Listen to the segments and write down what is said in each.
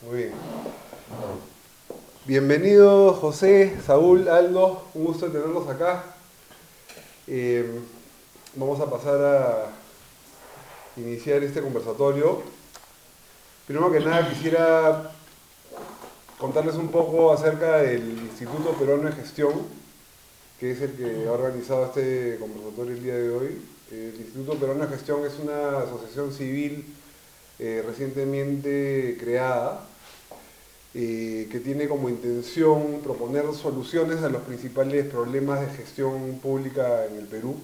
Muy bien. Bienvenidos José, Saúl, Aldo, un gusto tenerlos acá. Eh, Vamos a pasar a iniciar este conversatorio. Primero que nada quisiera contarles un poco acerca del Instituto Peruano de Gestión, que es el que ha organizado este conversatorio el día de hoy. El Instituto Peruano de Gestión es una asociación civil recientemente creada que tiene como intención proponer soluciones a los principales problemas de gestión pública en el Perú,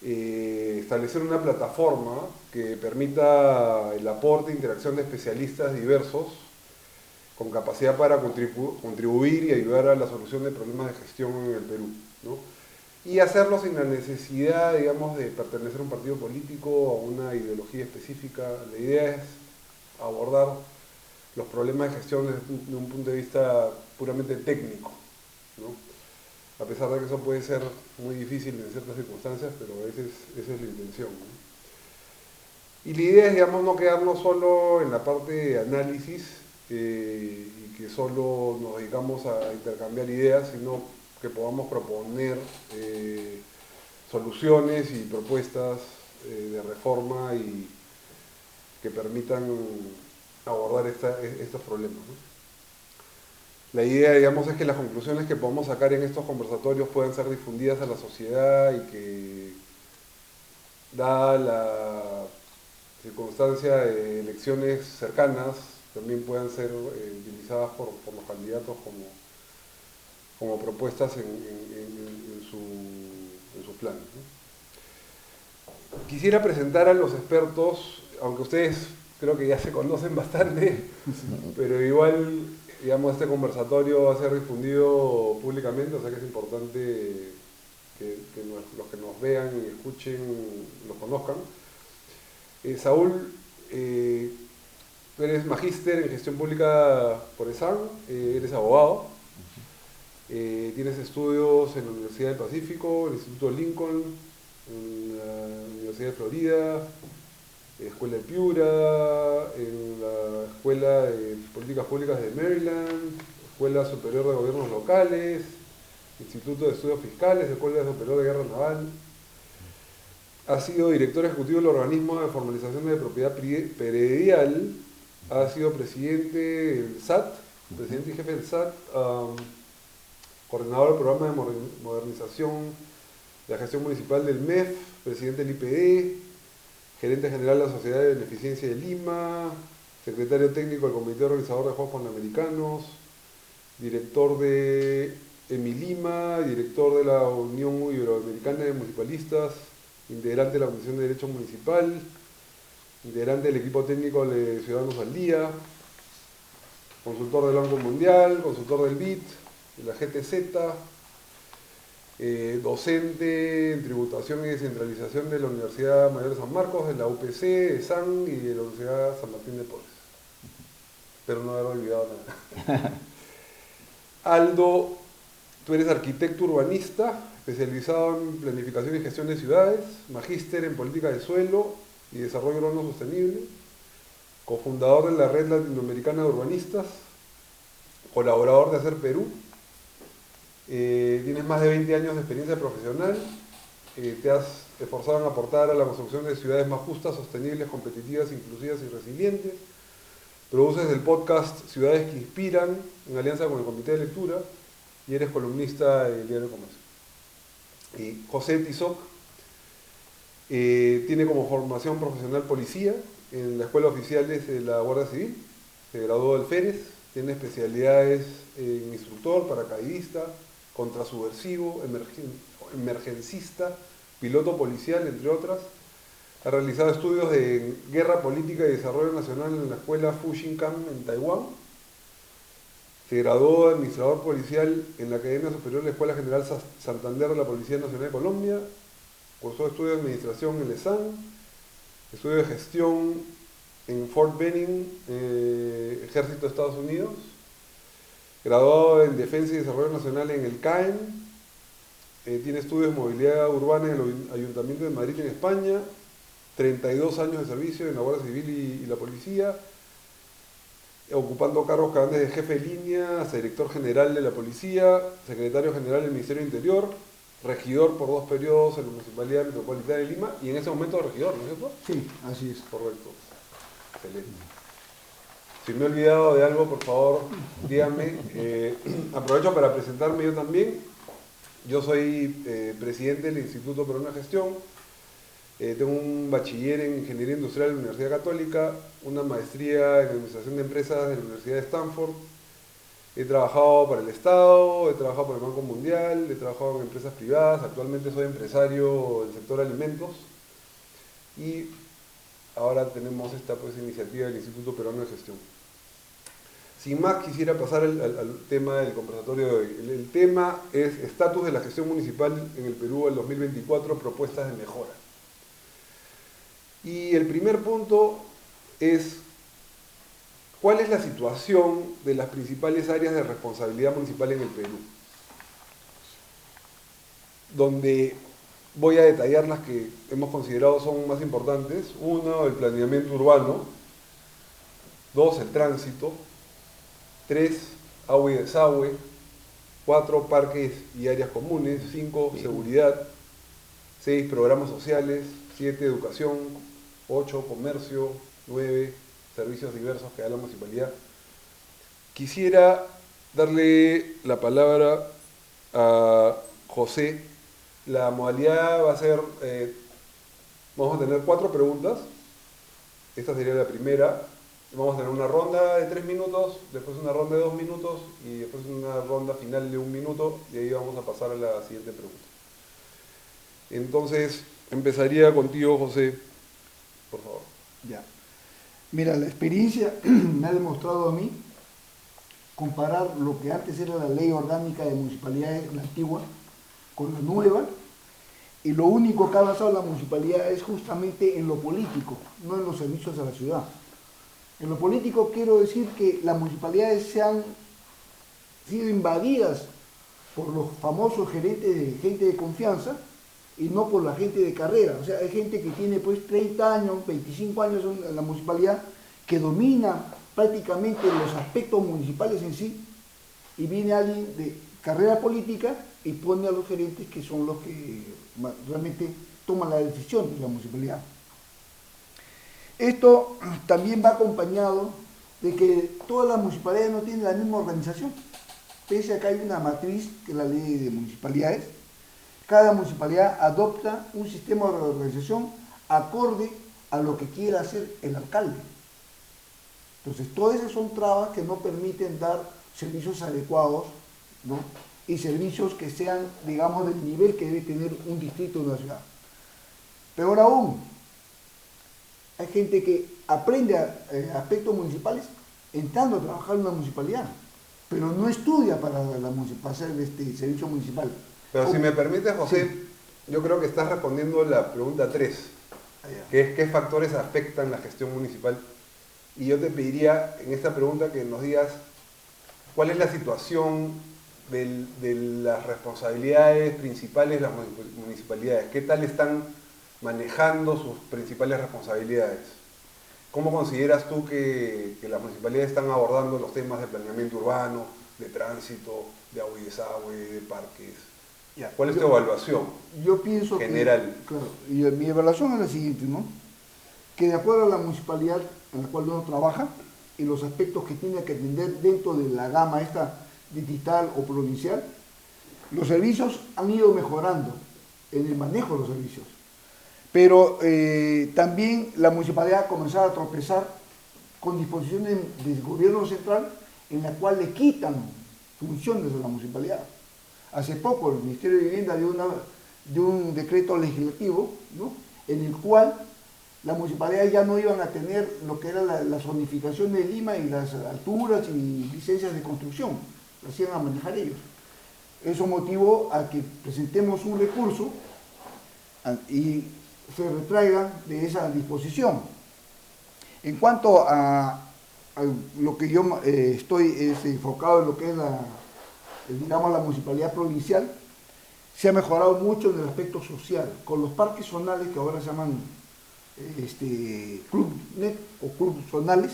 establecer una plataforma que permita el aporte e interacción de especialistas diversos con capacidad para contribuir y ayudar a la solución de problemas de gestión en el Perú, ¿no? Y hacerlo sin la necesidad, digamos, de pertenecer a un partido político o a una ideología específica. La idea es abordar los problemas de gestión desde un punto de vista puramente técnico, ¿no? A pesar de que eso puede ser muy difícil en ciertas circunstancias, pero esa es la intención, ¿no? Y la idea es, digamos, no quedarnos solo en la parte de análisis y que solo nos dedicamos a intercambiar ideas, sino que podamos proponer soluciones y propuestas de reforma y que permitan abordar estos problemas, ¿no? La idea, digamos, es que las conclusiones que podamos sacar en estos conversatorios puedan ser difundidas a la sociedad y que, dada la circunstancia de elecciones cercanas, también puedan ser utilizadas por los candidatos como propuestas en sus planes, ¿no? Quisiera presentar a los expertos, aunque ustedes creo que ya se conocen bastante, pero igual, digamos, este conversatorio va a ser difundido públicamente, o sea que es importante que los que nos vean y escuchen los conozcan. Saúl, tú eres magíster en gestión pública por ESAN, eres abogado, tienes estudios en la Universidad del Pacífico, el Instituto Lincoln, en la Universidad de Florida, Escuela de Piura, en la Escuela de Políticas Públicas de Maryland, Escuela Superior de Gobiernos Locales, Instituto de Estudios Fiscales, Escuela Superior de Guerra Naval. Ha sido director ejecutivo del organismo de formalización de propiedad predial, ha sido presidente del SAT, presidente y jefe del SAT, coordinador del programa de modernización de la gestión municipal del MEF, presidente del IPD, gerente general de la Sociedad de Beneficencia de Lima, secretario técnico del Comité Organizador de Juegos Panamericanos, director de EMILIMA, director de la Unión Iberoamericana de Municipalistas, integrante de la Comisión de Derecho Municipal, integrante del equipo técnico de Ciudadanos al Día, consultor del Banco Mundial, consultor del BID, de la GTZ, docente en tributación y descentralización de la Universidad Mayor de San Marcos, de la UPC, de SAN y de la Universidad San Martín de Porres. Espero no haber olvidado nada. Aldo, tú eres arquitecto urbanista, especializado en planificación y gestión de ciudades, magíster en política de suelo y desarrollo urbano sostenible, cofundador de la Red Latinoamericana de Urbanistas, colaborador de Hacer Perú. Tienes más de 20 años de experiencia profesional, te has esforzado en aportar a la construcción de ciudades más justas, sostenibles, competitivas, inclusivas y resilientes. Produces el podcast Ciudades que Inspiran en alianza con el Comité de Lectura y eres columnista del Diario de Comercio. José Tizoc tiene como formación profesional policía en la Escuela Oficiales de la Guardia Civil, se graduó del Férez, tiene especialidades en instructor, paracaidista, contrasubversivo, emergencista, piloto policial, entre otras. Ha realizado estudios de guerra política y desarrollo nacional en la escuela Fuxingcam en Taiwán. Se graduó de administrador policial en la Academia Superior de la Escuela General Santander de la Policía Nacional de Colombia. Cursó estudios de administración en el ESAN, estudios de gestión en Fort Benning, Ejército de Estados Unidos. Graduado en Defensa y Desarrollo Nacional en el CAEN, tiene estudios de movilidad urbana en el Ayuntamiento de Madrid en España, 32 años de servicio en la Guardia Civil y la Policía, ocupando cargos que van desde jefe de línea hasta director general de la policía, secretario general del Ministerio del Interior, regidor por 2 periodos en la Municipalidad Metropolitana de Lima y en ese momento regidor, ¿no es cierto? Sí, así es. Correcto. Excelente. Si me he olvidado de algo, por favor, díganme. Aprovecho para presentarme yo también. Yo soy presidente del Instituto Peruano de Gestión. Tengo un bachiller en Ingeniería Industrial de la Universidad Católica, una maestría en Administración de Empresas de la Universidad de Stanford. He trabajado para el Estado, he trabajado para el Banco Mundial, he trabajado en empresas privadas. Actualmente soy empresario del sector alimentos. Y ahora tenemos esta iniciativa del Instituto Peruano de Gestión. Sin más, quisiera pasar al tema del conversatorio de hoy. El tema es estatus de la gestión municipal en el Perú del 2024, propuestas de mejora. Y el primer punto es, ¿cuál es la situación de las principales áreas de responsabilidad municipal en el Perú? Donde voy a detallar las que hemos considerado son más importantes. 1, el planeamiento urbano. 2, el tránsito. 3, agua y desagüe. 4, parques y áreas comunes. 5, seguridad. 6, programas sociales. 7, educación. 8, comercio. 9, servicios diversos que da la municipalidad. Quisiera darle la palabra a José. La modalidad va a ser, vamos a tener 4 preguntas. Esta sería la primera. Vamos a tener una ronda de 3 minutos, después una ronda de 2 minutos y después una ronda final de 1 minuto y ahí vamos a pasar a la siguiente pregunta. Entonces, empezaría contigo, José, por favor. Ya. Mira, la experiencia me ha demostrado a mí comparar lo que antes era la ley orgánica de municipalidades, la antigua, con la nueva, y lo único que ha avanzado la municipalidad es justamente en lo político, no en los servicios a la ciudad. En lo político quiero decir que las municipalidades se han sido invadidas por los famosos gerentes de gente de confianza y no por la gente de carrera. O sea, hay gente que tiene pues 30 años, 25 años en la municipalidad, que domina prácticamente los aspectos municipales en sí, y viene alguien de carrera política y pone a los gerentes que son los que realmente toman la decisión de la municipalidad. Esto también va acompañado de que todas las municipalidades no tienen la misma organización. Pese a que hay una matriz, que es la ley de municipalidades, cada municipalidad adopta un sistema de organización acorde a lo que quiera hacer el alcalde. Entonces, todas esas son trabas que no permiten dar servicios adecuados, ¿no? Y servicios que sean, digamos, del nivel que debe tener un distrito de una ciudad. Peor aún, hay gente que aprende aspectos municipales entrando a trabajar en una municipalidad, pero no estudia para hacer este servicio municipal. Pero si me permite, José, sí, yo creo que estás respondiendo la pregunta 3, que es ¿qué factores afectan la gestión municipal? Y yo te pediría en esta pregunta que nos digas cuál es la situación de las responsabilidades principales de las municipalidades, qué tal están manejando sus principales responsabilidades. ¿Cómo consideras tú que las municipalidades están abordando los temas de planeamiento urbano, de tránsito, de agua y desagüe, de parques? ¿Cuál es tu evaluación? Yo pienso general? Claro, y mi evaluación es la siguiente, ¿no? Que de acuerdo a la municipalidad en la cual uno trabaja y los aspectos que tiene que atender dentro de la gama esta digital o provincial, los servicios han ido mejorando en el manejo de los servicios. Pero también la municipalidad ha comenzado a tropezar con disposiciones del gobierno central en la cual le quitan funciones a la municipalidad. Hace poco el Ministerio de Vivienda dio un decreto legislativo, ¿no?, en el cual las municipalidades ya no iban a tener lo que era la zonificación de Lima y las alturas y licencias de construcción, las iban a manejar ellos. Eso motivó a que presentemos un recurso y se retraigan de esa disposición. En cuanto a lo que yo estoy enfocado en lo que es digamos, la municipalidad provincial, se ha mejorado mucho en el aspecto social, con los parques zonales que ahora se llaman Club Net o clubes zonales.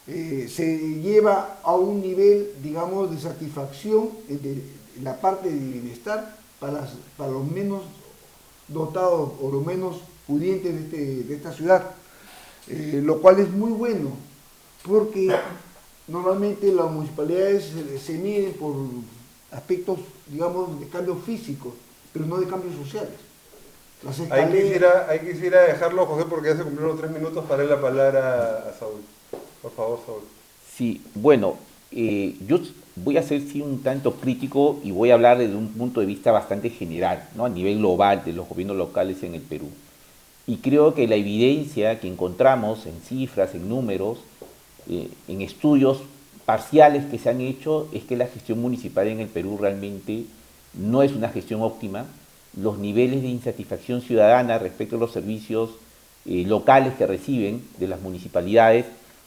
se lleva a un nivel, digamos, de satisfacción de la parte de bienestar para los menos dotados o los menos pudientes de esta ciudad, lo cual es muy bueno, porque normalmente las municipalidades se miden por aspectos, digamos, de cambios físicos, pero no de cambios sociales. Las Ahí quisiera dejarlo, José, porque ya se cumplieron los 3 minutos para darle la palabra a Saúl. Por favor, Saúl. Sí, bueno, yo voy a ser sí un tanto crítico y voy a hablar desde un punto de vista bastante general, ¿no? A nivel global de los gobiernos locales en el Perú. Y creo que la evidencia que encontramos en cifras, en números, en estudios parciales que se han hecho, es que la gestión municipal en el Perú realmente no es una gestión óptima. Los niveles de insatisfacción ciudadana respecto a los servicios locales que reciben de las municipalidades,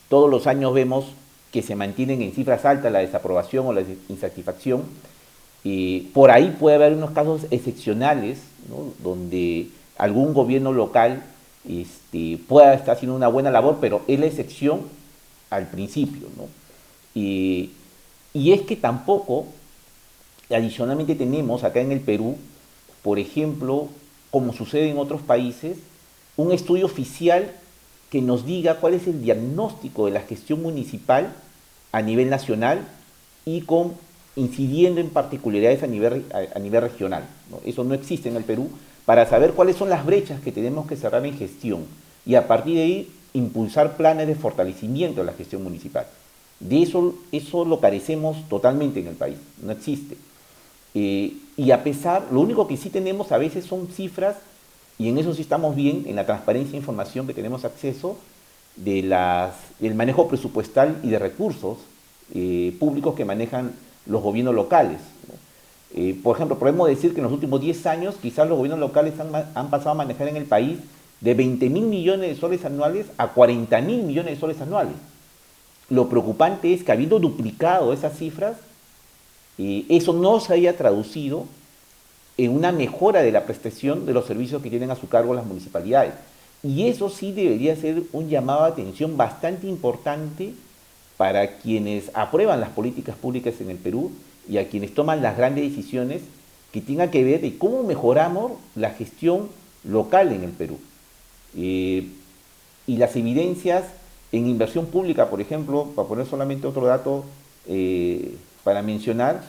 todos los años vemos que se mantienen en cifras altas la desaprobación o la insatisfacción. Por ahí puede haber unos casos excepcionales, ¿no? Donde algún gobierno local pueda estar haciendo una buena labor, pero es la excepción al principio, ¿no? Y es que tampoco, adicionalmente tenemos acá en el Perú, por ejemplo, como sucede en otros países, un estudio oficial que nos diga cuál es el diagnóstico de la gestión municipal a nivel nacional y incidiendo en particularidades a nivel regional, ¿no? Eso no existe en el Perú, para saber cuáles son las brechas que tenemos que cerrar en gestión y a partir de ahí impulsar planes de fortalecimiento de la gestión municipal. De eso lo carecemos totalmente en el país, no existe. Y a pesar, lo único que sí tenemos a veces son cifras, y en eso sí estamos bien, en la transparencia de información que tenemos acceso, del manejo presupuestal y de recursos públicos que manejan los gobiernos locales, ¿no? Por ejemplo, podemos decir que en los últimos 10 años quizás los gobiernos locales han pasado a manejar en el país de 20.000 millones de soles anuales a 40.000 millones de soles anuales. Lo preocupante es que habiendo duplicado esas cifras, eso no se haya traducido en una mejora de la prestación de los servicios que tienen a su cargo las municipalidades. Y eso sí debería ser un llamado de atención bastante importante para quienes aprueban las políticas públicas en el Perú y a quienes toman las grandes decisiones que tengan que ver de cómo mejoramos la gestión local en el Perú. Y las evidencias en inversión pública, por ejemplo, para poner solamente otro dato para mencionar,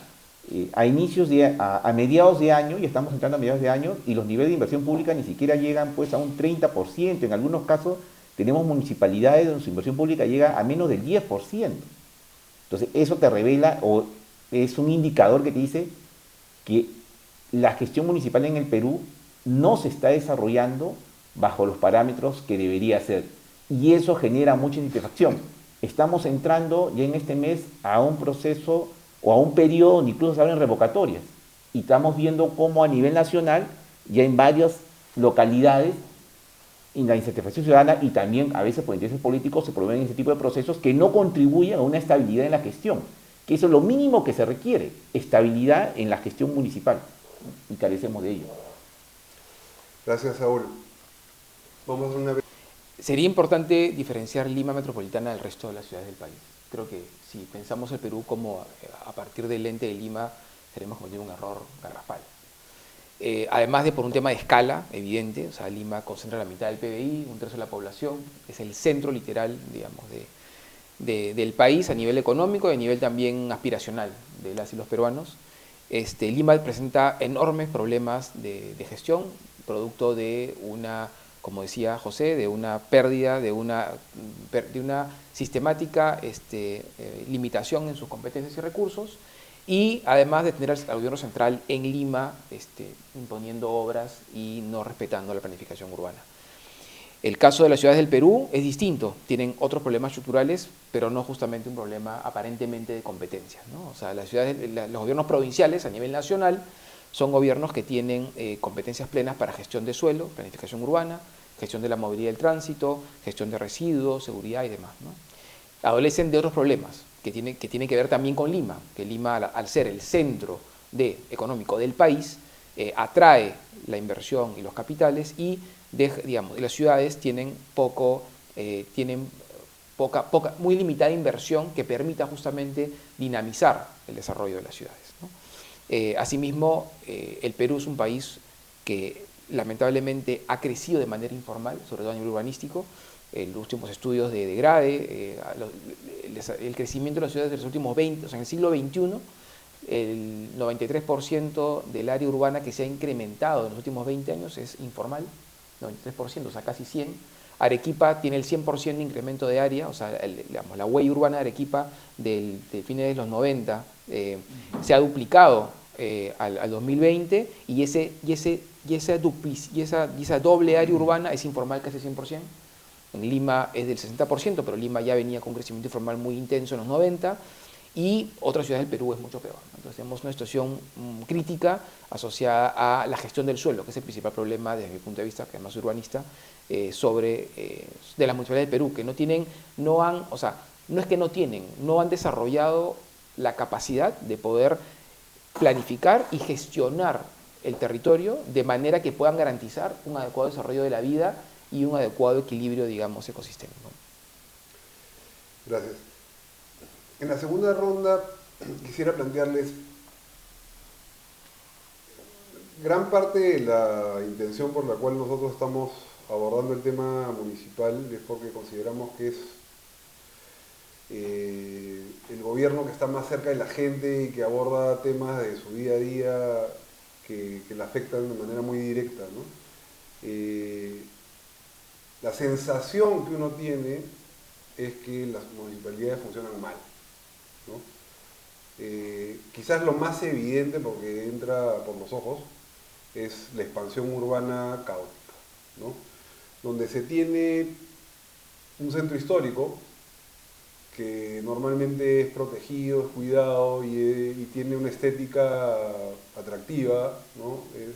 a mediados de año, y estamos entrando a mediados de año, y los niveles de inversión pública ni siquiera llegan pues a un 30%, en algunos casos tenemos municipalidades donde su inversión pública llega a menos del 10%. Entonces eso te revela, o es un indicador que te dice que la gestión municipal en el Perú no se está desarrollando bajo los parámetros que debería ser, y eso genera mucha insatisfacción. Estamos entrando ya en este mes a un proceso o a un periodo donde incluso se abren revocatorias, y estamos viendo cómo a nivel nacional, ya en varias localidades, en la insatisfacción ciudadana y también a veces por intereses políticos se promueven ese tipo de procesos que no contribuyen a una estabilidad en la gestión, que eso es lo mínimo que se requiere, estabilidad en la gestión municipal, y carecemos de ello. Gracias, Saúl. Vamos a una... Sería importante diferenciar Lima metropolitana del resto de las ciudades del país. Creo que si pensamos el Perú como a partir del lente de Lima, estaremos cometiendo un error garrafal. Además de por un tema de escala evidente, o sea, Lima concentra la mitad del PBI, un tercio de la población, es el centro literal, digamos, del país a nivel económico y a nivel también aspiracional de las y los peruanos. Lima presenta enormes problemas de gestión, producto de una, como decía José, de una pérdida, de una sistemática limitación en sus competencias y recursos, y además de tener al gobierno central en Lima imponiendo obras y no respetando la planificación urbana. El caso de las ciudades del Perú es distinto, tienen otros problemas estructurales, pero no justamente un problema aparentemente de competencias, ¿no? O sea, las ciudades, los gobiernos provinciales a nivel nacional son gobiernos que tienen competencias plenas para gestión de suelo, planificación urbana, gestión de la movilidad y el tránsito, gestión de residuos, seguridad y demás, ¿no? Adolecen de otros problemas que tienen que ver también con Lima, que Lima, al ser el centro económico del país, atrae la inversión y los capitales, y digamos, las ciudades tienen muy limitada inversión que permita justamente dinamizar el desarrollo de las ciudades, ¿no? Asimismo, el Perú es un país que lamentablemente ha crecido de manera informal, sobre todo a nivel urbanístico. En los últimos estudios de GRADE, el crecimiento de las ciudades de los últimos 20, o sea, en el siglo XXI, el 93% del área urbana que se ha incrementado en los últimos 20 años es informal, 93%, o sea, casi 100. Arequipa tiene el 100% de incremento de área, o sea, digamos, la huella urbana de Arequipa de fines de los 90 se ha duplicado al 2020 y esa doble área urbana es informal casi 100%. En Lima es del 60%, pero Lima ya venía con un crecimiento informal muy intenso en los 90, y otras ciudades del Perú es mucho peor. Entonces tenemos una situación crítica asociada a la gestión del suelo, que es el principal problema desde mi punto de vista, que además soy urbanista, de las municipalidades del Perú, que no han desarrollado la capacidad de poder planificar y gestionar el territorio de manera que puedan garantizar un adecuado desarrollo de la vida y un adecuado equilibrio, digamos, ecosistémico. Gracias. En la segunda ronda quisiera plantearles gran parte de la intención por la cual nosotros estamos abordando el tema municipal es porque consideramos que es el gobierno que está más cerca de la gente y que aborda temas de su día a día que le afectan de manera muy directa, ¿no? La sensación que uno tiene es que las municipalidades funcionan mal, ¿no? Quizás lo más evidente, porque entra por los ojos, es la expansión urbana caótica, ¿no? Donde se tiene un centro histórico que normalmente es protegido, es cuidado y tiene una estética atractiva, ¿no? Es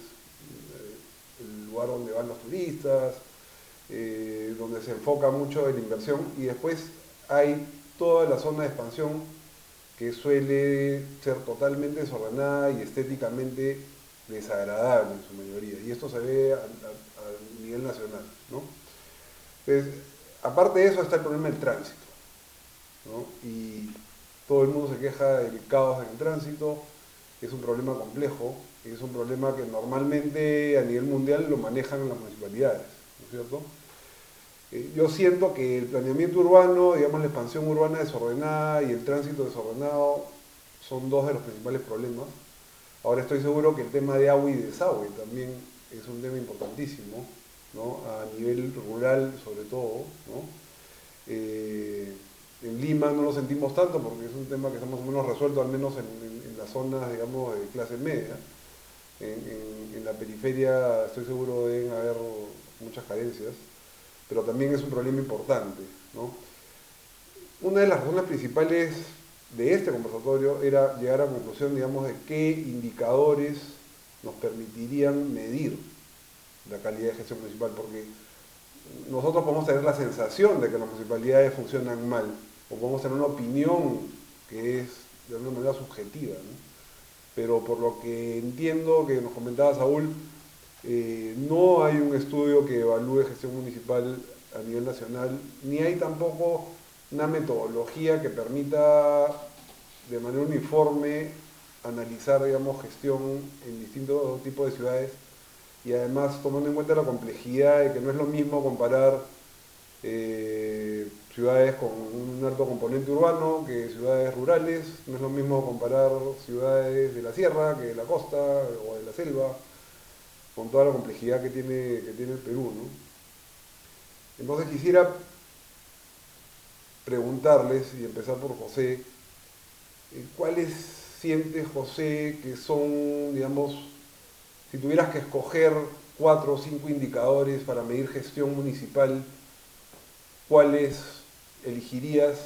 el lugar donde van los turistas, donde se enfoca mucho en la inversión, y después hay toda la zona de expansión que suele ser totalmente desordenada y estéticamente desagradable en su mayoría, y esto se ve a nivel nacional, ¿no? Entonces, aparte de eso está el problema del tránsito, ¿no? Y todo el mundo se queja del caos en el tránsito. Es un problema complejo, es un problema que normalmente a nivel mundial lo manejan las municipalidades, ¿no es cierto? Yo siento que el planeamiento urbano, digamos la expansión urbana desordenada y el tránsito desordenado son dos de los principales problemas. Ahora estoy seguro que el tema de agua y desagüe también es un tema importantísimo, ¿no? A nivel rural sobre todo, ¿no? En Lima no lo sentimos tanto porque es un tema que está más o menos resuelto, al menos en las zonas, digamos, de clase media. En la periferia estoy seguro deben haber muchas carencias, pero también es un problema importante, ¿no? Una de las razones principales de este conversatorio era llegar a la conclusión, digamos, de qué indicadores nos permitirían medir la calidad de gestión municipal, porque nosotros podemos tener la sensación de que las municipalidades funcionan mal, o podemos tener una opinión que es de alguna manera subjetiva, ¿no? Pero por lo que entiendo que nos comentaba Saúl, no hay un estudio que evalúe gestión municipal a nivel nacional, ni hay tampoco una metodología que permita de manera uniforme analizar, digamos, gestión en distintos tipos de ciudades, y además tomando en cuenta la complejidad de que no es lo mismo comparar ciudades con un alto componente urbano que ciudades rurales, no es lo mismo comparar ciudades de la sierra que de la costa o de la selva, con toda la complejidad que tiene el Perú, ¿no? Entonces quisiera preguntarles, y empezar por José, ¿cuáles siente José que son, digamos, si tuvieras que escoger 4 o 5 indicadores para medir gestión municipal, cuáles elegirías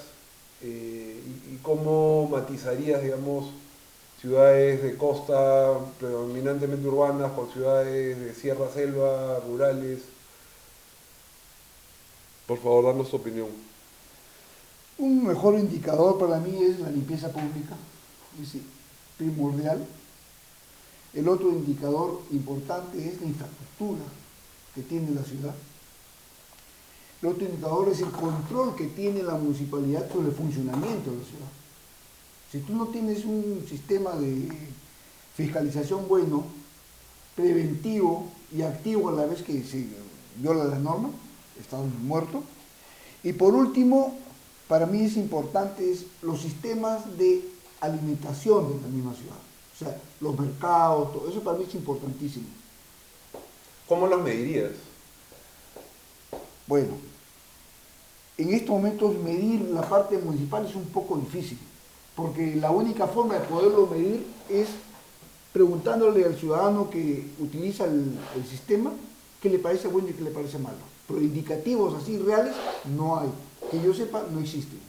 y cómo matizarías, digamos, ciudades de costa predominantemente urbanas con ciudades de sierra, selva, rurales? Por favor, danos tu opinión. Un mejor indicador para mí es la limpieza pública, es primordial. El otro indicador importante es la infraestructura que tiene la ciudad. El otro indicador es el control que tiene la municipalidad sobre el funcionamiento de la ciudad. Si tú no tienes un sistema de fiscalización bueno, preventivo y activo a la vez que se viola las normas, estás muerto. Y por último, para mí es importante los sistemas de alimentación de la misma ciudad. O sea, los mercados, todo eso para mí es importantísimo. ¿Cómo los medirías? Bueno, en estos momentos medir la parte municipal es un poco difícil, porque la única forma de poderlo medir es preguntándole al ciudadano que utiliza el sistema qué le parece bueno y qué le parece malo. Pero indicativos así reales no hay. Que yo sepa, no existen.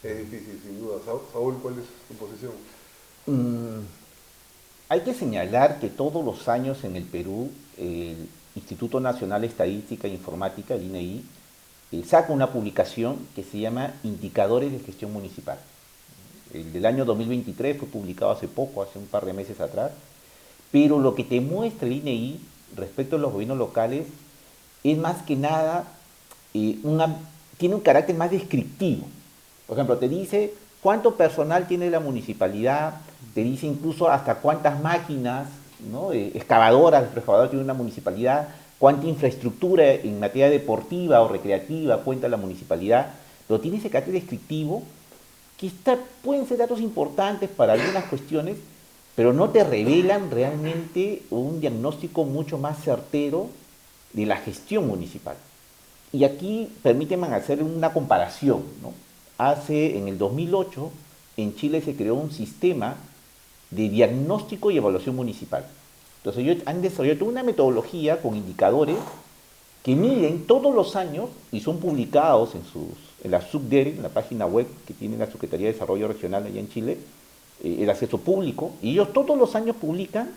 Es difícil, sin duda. Saúl, ¿cuál es tu posición? Hay que señalar que todos los años en el Perú, el Instituto Nacional de Estadística e Informática, el INEI, saca una publicación que se llama Indicadores de Gestión Municipal. El del año 2023 fue publicado hace poco, hace un par de meses atrás, pero lo que te muestra el INEI respecto a los gobiernos locales es más que nada, tiene un carácter más descriptivo. Por ejemplo, te dice cuánto personal tiene la municipalidad, te dice incluso hasta cuántas máquinas, ¿no? Excavadoras tiene una municipalidad, cuánta infraestructura en materia deportiva o recreativa cuenta la municipalidad, pero tiene ese carácter descriptivo que pueden ser datos importantes para algunas cuestiones, pero no te revelan realmente un diagnóstico mucho más certero de la gestión municipal. Y aquí permíteme hacer una comparación, ¿no? En el 2008, en Chile se creó un sistema de diagnóstico y evaluación municipal. Entonces ellos han desarrollado una metodología con indicadores que miden todos los años y son publicados en la SUCDERE, en la página web que tiene la Secretaría de Desarrollo Regional allá en Chile, el acceso público, y ellos todos los años publican,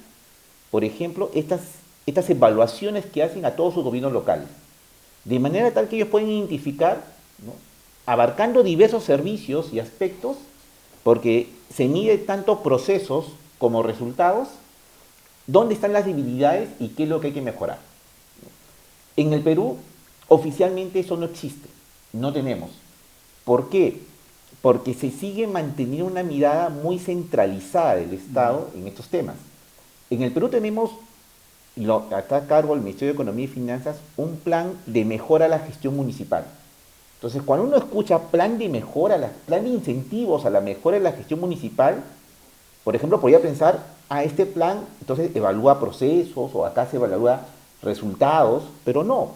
por ejemplo, estas evaluaciones que hacen a todos sus gobiernos locales, de manera tal que ellos pueden identificar, ¿no?, abarcando diversos servicios y aspectos, porque se mide tanto procesos como resultados, dónde están las debilidades y qué es lo que hay que mejorar. En el Perú, oficialmente eso no existe, no tenemos. ¿Por qué? Porque se sigue manteniendo una mirada muy centralizada del Estado en estos temas. En el Perú tenemos, está a cargo del Ministerio de Economía y Finanzas, un plan de mejora a la gestión municipal. Entonces, cuando uno escucha plan de mejora, plan de incentivos a la mejora de la gestión municipal, por ejemplo, podría pensar, este plan entonces evalúa procesos o acá se evalúa resultados, pero no.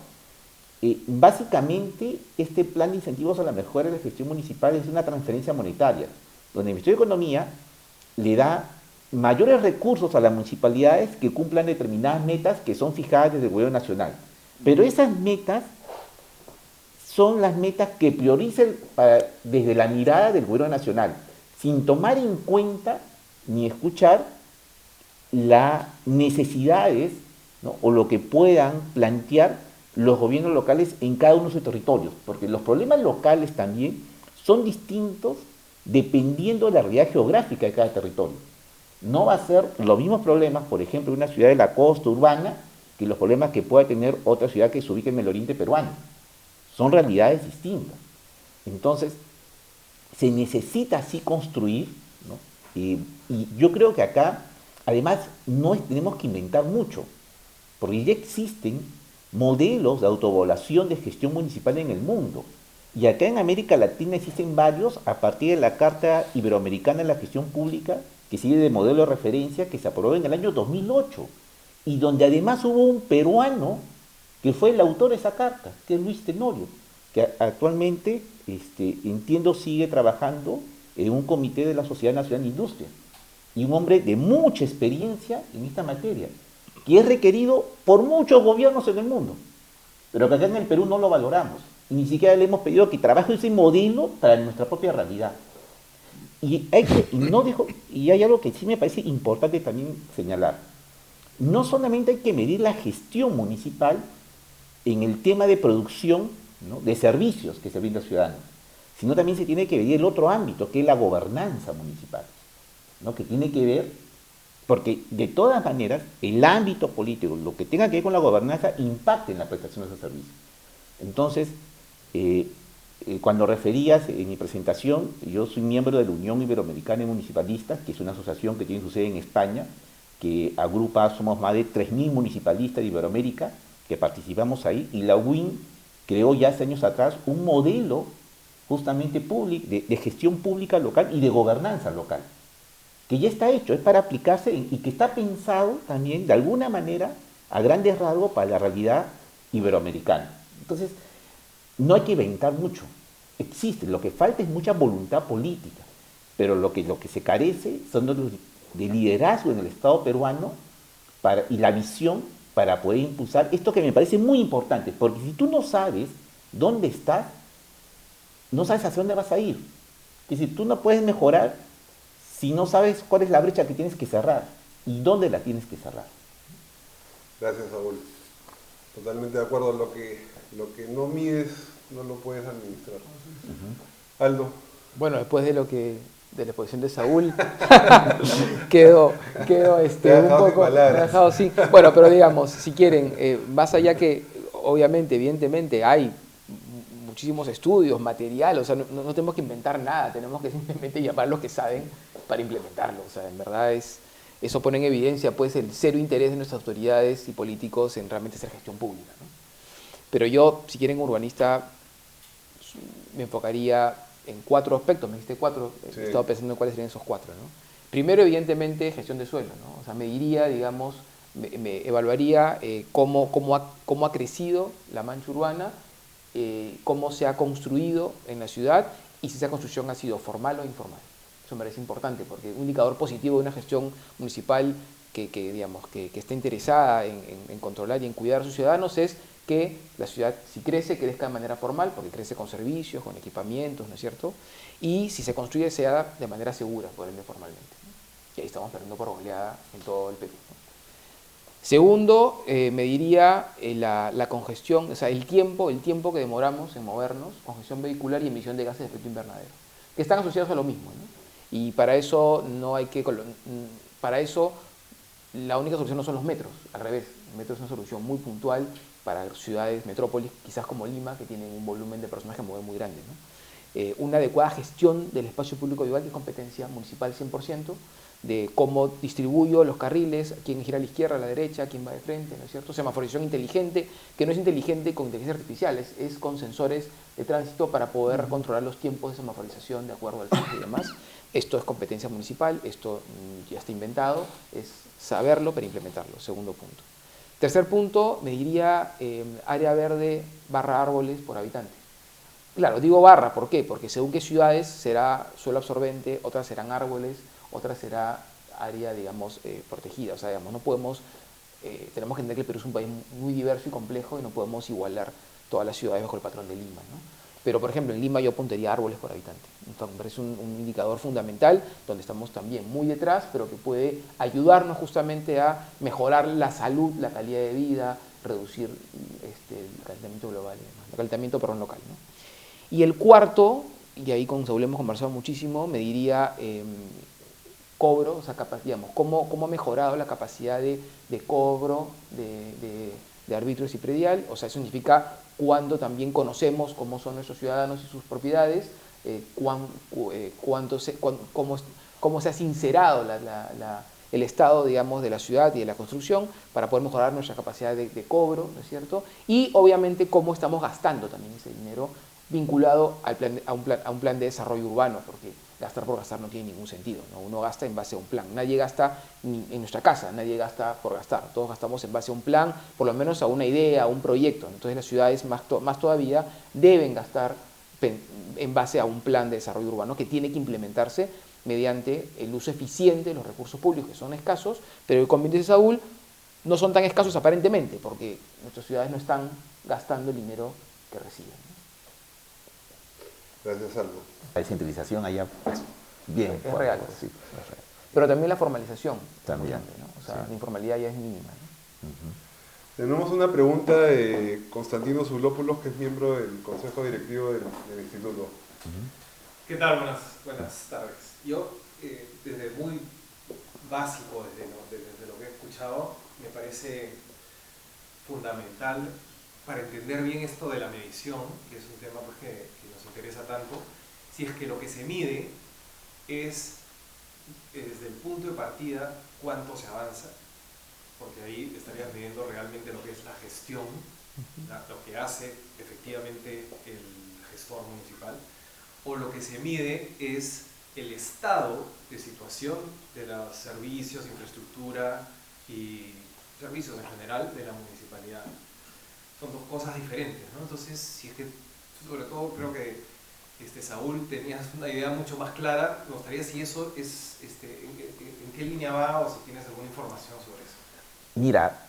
Básicamente, este plan de incentivos a la mejora de la gestión municipal es una transferencia monetaria, donde el Ministerio de Economía le da mayores recursos a las municipalidades que cumplan determinadas metas que son fijadas desde el gobierno nacional. Pero esas metas son las metas que prioricen desde la mirada del gobierno nacional, sin tomar en cuenta ni escuchar las necesidades, ¿no?, o lo que puedan plantear los gobiernos locales en cada uno de sus territorios, porque los problemas locales también son distintos dependiendo de la realidad geográfica de cada territorio. No va a ser los mismos problemas, por ejemplo, en una ciudad de la costa urbana, que los problemas que pueda tener otra ciudad que se ubique en el oriente peruano. Son realidades distintas. Entonces, se necesita así construir, ¿no? Y yo creo que acá, además, no tenemos que inventar mucho, porque ya existen modelos de autoevaluación de gestión municipal en el mundo. Y acá en América Latina existen varios a partir de la Carta Iberoamericana de la Gestión Pública, que sigue de modelo de referencia, que se aprobó en el año 2008, y donde además hubo un peruano que fue el autor de esa carta, que es Luis Tenorio, que actualmente, entiendo, sigue trabajando en un comité de la Sociedad Nacional de Industria, y un hombre de mucha experiencia en esta materia, que es requerido por muchos gobiernos en el mundo, pero que acá en el Perú no lo valoramos, y ni siquiera le hemos pedido que trabaje ese modelo para nuestra propia realidad. Y hay algo que sí me parece importante también señalar. No solamente hay que medir la gestión municipal en el tema de producción, ¿no?, de servicios que se brinda al ciudadano, sino también se tiene que medir el otro ámbito, que es la gobernanza municipal, ¿no?, que tiene que ver, porque de todas maneras el ámbito político, lo que tenga que ver con la gobernanza, impacta en la prestación de esos servicios. Entonces, cuando referías en mi presentación, yo soy miembro de la Unión Iberoamericana de Municipalistas, que es una asociación que tiene su sede en España, que agrupa, somos más de 3.000 municipalistas de Iberoamérica que participamos ahí, y la UIN creó ya hace años atrás un modelo justamente de gestión pública local y de gobernanza local, que ya está hecho, es para aplicarse y que está pensado también de alguna manera a grandes rasgos para la realidad iberoamericana. Entonces, no hay que inventar mucho, existe, lo que falta es mucha voluntad política, pero lo que se carece son de liderazgo en el Estado peruano y la visión para poder impulsar esto que me parece muy importante, porque si tú no sabes dónde estás, no sabes hacia dónde vas a ir. Es decir, tú no puedes mejorar si no sabes cuál es la brecha que tienes que cerrar y dónde la tienes que cerrar. Gracias, Saúl. Totalmente de acuerdo. Lo que no mides, no lo puedes administrar. Aldo. Bueno, después de la exposición de Saúl, quedo un poco... Me ha dejado así. Bueno, pero digamos, si quieren, más allá que, obviamente, evidentemente, hay muchísimos estudios, material, o sea, no tenemos que inventar nada, tenemos que simplemente llamar a los que saben para implementarlo. O sea, en verdad eso pone en evidencia pues el cero interés de nuestras autoridades y políticos en realmente hacer gestión pública, ¿no? Pero yo, si quieren, urbanista, me enfocaría en 4 aspectos, me dijiste 4, sí. He estado pensando en cuáles serían esos 4, ¿no? Primero, evidentemente, gestión de suelo, ¿no? O sea, mediría, digamos, me evaluaría cómo ha crecido la mancha urbana, cómo se ha construido en la ciudad y si esa construcción ha sido formal o informal. Eso me parece importante porque un indicador positivo de una gestión municipal que está interesada en controlar y en cuidar a sus ciudadanos es que la ciudad, si crece, crezca de manera formal, porque crece con servicios, con equipamientos, ¿no es cierto? Y si se construye, sea de manera segura, por ende formalmente, ¿no? Y ahí estamos perdiendo por goleada en todo el Perú, ¿no? Segundo, mediría la congestión, o sea, el tiempo que demoramos en movernos, congestión vehicular y emisión de gases de efecto invernadero, que están asociados a lo mismo, ¿no? Y para eso la única solución no son los metros, al revés, el metro es una solución muy puntual para ciudades, metrópolis, quizás como Lima, que tienen un volumen de personas que mueven muy grande, ¿no? Una adecuada gestión del espacio público igual que competencia municipal 100%, de cómo distribuyo los carriles, quién gira a la izquierda, a la derecha, quién va de frente, ¿no es cierto? Semaforización inteligente, que no es inteligente con inteligencia artificial, es con sensores de tránsito para poder controlar los tiempos de semaforización de acuerdo al tránsito y demás. Esto es competencia municipal, esto ya está inventado, es saberlo para implementarlo, segundo punto. Tercer punto, me diría área verde barra árboles por habitante. Claro, digo barra, ¿por qué? Porque según qué ciudades será suelo absorbente, otras serán árboles, otras será área, digamos, protegida. O sea, digamos, no podemos, tenemos que entender que el Perú es un país muy diverso y complejo y no podemos igualar todas las ciudades bajo el patrón de Lima, ¿no? Pero, por ejemplo, en Lima yo apuntaría árboles por habitante. Entonces, es un indicador fundamental donde estamos también muy detrás, pero que puede ayudarnos justamente a mejorar la salud, la calidad de vida, reducir el calentamiento global, el calentamiento local, ¿no? Y el cuarto, y ahí con Saúl hemos conversado muchísimo, me diría cobro, o sea, digamos, cómo ha mejorado la capacidad de cobro de arbitrios y predial. O sea, eso significa cuando también conocemos cómo son nuestros ciudadanos y sus propiedades, cómo se ha sincerado el estado, digamos, de la ciudad y de la construcción para poder mejorar nuestra capacidad de cobro, ¿no es cierto? Y obviamente cómo estamos gastando también ese dinero vinculado a un plan de desarrollo urbano, porque gastar por gastar no tiene ningún sentido, ¿no? Uno gasta en base a un plan. Nadie gasta en nuestra casa, nadie gasta por gastar. Todos gastamos en base a un plan, por lo menos a una idea, a un proyecto. Entonces las ciudades más todavía deben gastar en base a un plan de desarrollo urbano que tiene que implementarse mediante el uso eficiente de los recursos públicos, que son escasos, pero como dice Saúl, no son tan escasos aparentemente, porque nuestras ciudades no están gastando el dinero que reciben. Gracias, Aldo. La descentralización allá, pues, bien. Es real, pues. Sí, es real. Pero también la formalización También. es muy grande, ¿no? O sea, Sí. la informalidad ya es mínima, ¿no? Tenemos una pregunta de Constantino Zulópulos, que es miembro del Consejo Directivo del Instituto. ¿Qué tal? Buenas tardes. Yo, desde muy básico, desde lo que he escuchado, me parece fundamental para entender bien esto de la medición, que es un tema pues, que nos interesa tanto, si es que lo que se mide es desde el punto de partida cuánto se avanza, porque ahí estarías midiendo realmente lo que es la gestión, lo que hace efectivamente el gestor municipal, o lo que se mide es el estado de situación de los servicios, infraestructura y servicios en general de la municipalidad. Son dos cosas diferentes, ¿no? Entonces, si es que, sobre todo creo que Saúl, tenías una idea mucho más clara, me gustaría si eso es, en qué línea va o si tienes alguna información sobre eso. Mira,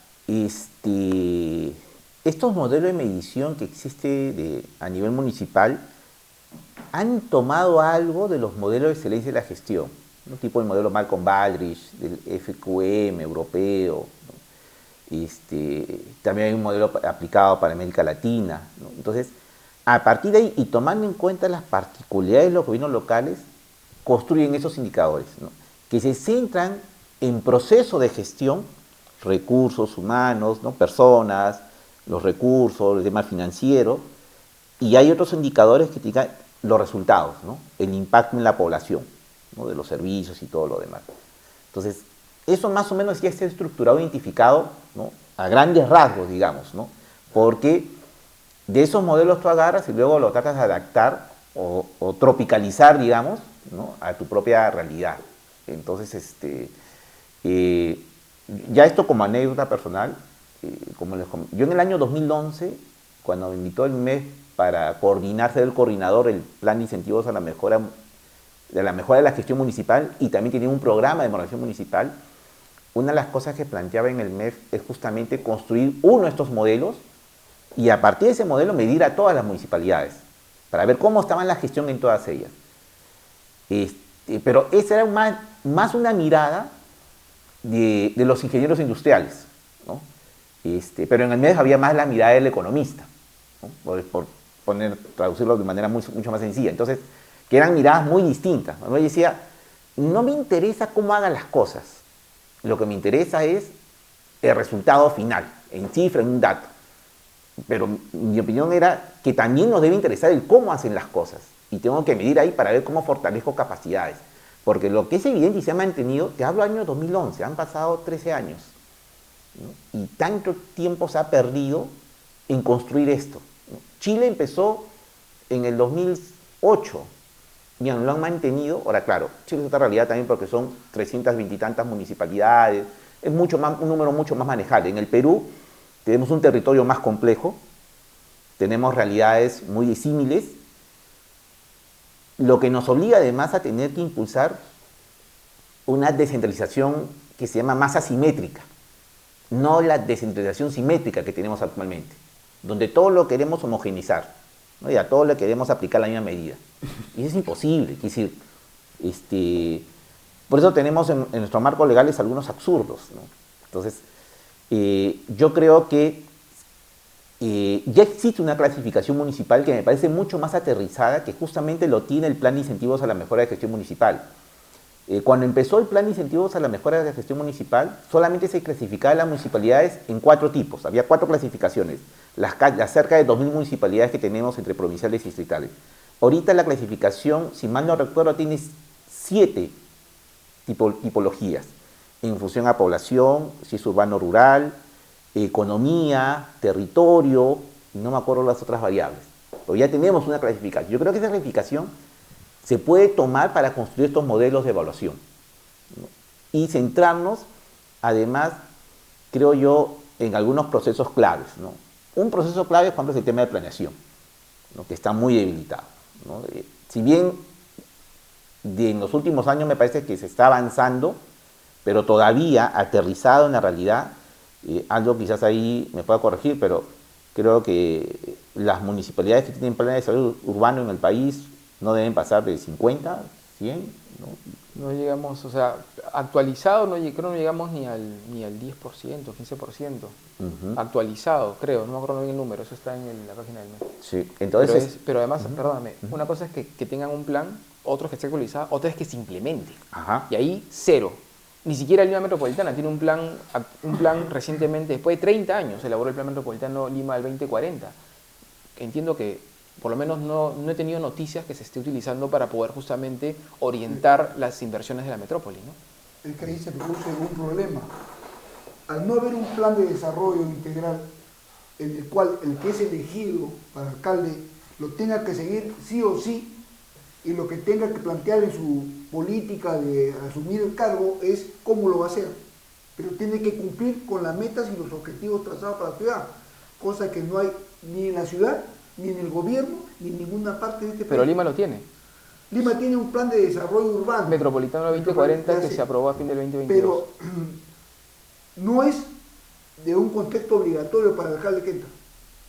estos modelos de medición que existe a nivel municipal han tomado algo de los modelos de excelencia de la gestión, ¿no? Tipo el modelo Malcolm Baldrige, del FQM europeo, ¿no? También hay un modelo aplicado para América Latina, ¿no? Entonces, a partir de ahí, y tomando en cuenta las particularidades de los gobiernos locales, construyen esos indicadores, ¿no? Que se centran en procesos de gestión, recursos humanos, ¿no? Personas, los recursos, el tema financiero, y hay otros indicadores que indican los resultados, ¿no? El impacto en la población, ¿no? De los servicios y todo lo demás. Entonces, eso más o menos ya está estructurado, identificado, ¿no? A grandes rasgos, digamos, ¿no? Porque de esos modelos tú agarras y luego lo tratas de adaptar o tropicalizar, digamos, ¿no? A tu propia realidad. Entonces, ya esto como anécdota personal, yo en el año 2011, cuando me invitó el MEF para ser el coordinador del plan de incentivos a la mejora de la gestión municipal, y también tenía un programa de modernización municipal, una de las cosas que planteaba en el MEF es justamente construir uno de estos modelos y a partir de ese modelo medir a todas las municipalidades para ver cómo estaba la gestión en todas ellas. Pero esa era más una mirada de los ingenieros industriales, ¿no? Pero en el MEF había más la mirada del economista, ¿no? Por traducirlo de manera mucho más sencilla. Entonces, que eran miradas muy distintas, ¿no? Yo decía, no me interesa cómo hagan las cosas, lo que me interesa es el resultado final, en cifra, en un dato. Pero mi opinión era que también nos debe interesar el cómo hacen las cosas, y tengo que medir ahí para ver cómo fortalezco capacidades. Porque lo que es evidente y se ha mantenido, te hablo del año 2011, han pasado 13 años, ¿no? Y tanto tiempo se ha perdido en construir esto, ¿no? Chile empezó en el 2008, y lo han mantenido. Ahora, claro, Chile es otra realidad también porque son 320 y tantas municipalidades, es un número mucho más manejable. En el Perú tenemos un territorio más complejo, tenemos realidades muy disímiles, lo que nos obliga además a tener que impulsar una descentralización que se llama más asimétrica, no la descentralización simétrica que tenemos actualmente, donde todo lo queremos homogeneizar, ¿no? Y a todo le queremos aplicar la misma medida. Y eso es imposible, es decir, por eso tenemos en nuestros marcos legales algunos absurdos, ¿no? Entonces, yo creo que ya existe una clasificación municipal que me parece mucho más aterrizada, que justamente lo tiene el Plan de Incentivos a la Mejora de Gestión Municipal. Cuando empezó el Plan de Incentivos a la Mejora de la Gestión Municipal, solamente se clasificaba las municipalidades en 4 tipos, había 4 clasificaciones, las cerca de 2.000 municipalidades que tenemos entre provinciales y distritales. Ahorita la clasificación, si mal no recuerdo, tiene 7 tipologías, en función a población, si es urbano o rural, economía, territorio, y no me acuerdo las otras variables. Pero ya tenemos una clasificación. Yo creo que esa clasificación se puede tomar para construir estos modelos de evaluación, ¿no? Y centrarnos, además, creo yo, en algunos procesos claves, ¿no? Un proceso clave, por ejemplo, es el tema de planeación, ¿no? Que está muy debilitado, ¿no? Si bien en los últimos años me parece que se está avanzando, pero todavía aterrizado en la realidad, algo quizás ahí me pueda corregir, pero creo que las municipalidades que tienen planes de desarrollo urbano en el país no deben pasar de 50, 100, ¿no? No llegamos, o sea, actualizado, creo que no llegamos ni al 10%, 15%. Actualizado, creo, no me acuerdo bien el número, eso está en la página del MEF. Sí, entonces... Pero además, perdóname, una cosa es que tengan un plan, otro es que esté actualizado, otra es que se implemente. Ajá. Y ahí, cero. Ni siquiera Lima Metropolitana tiene un plan recientemente, después de 30 años, se elaboró el plan metropolitano Lima del 2040. Entiendo que por lo menos no he tenido noticias que se esté utilizando para poder justamente orientar las inversiones de la metrópoli, ¿no? Es que ahí se produce un problema. Al no haber un plan de desarrollo integral en el cual el que es elegido para alcalde lo tenga que seguir sí o sí, y lo que tenga que plantear en su política de asumir el cargo es cómo lo va a hacer. Pero tiene que cumplir con las metas y los objetivos trazados para la ciudad, cosa que no hay ni en la ciudad, ni en el gobierno, ni en ninguna parte de este país. Pero Lima lo tiene. Lima tiene un plan de desarrollo urbano. Metropolitano 2040 que se aprobó a fin del 2022. Pero no es de un contexto obligatorio para el alcalde que entra.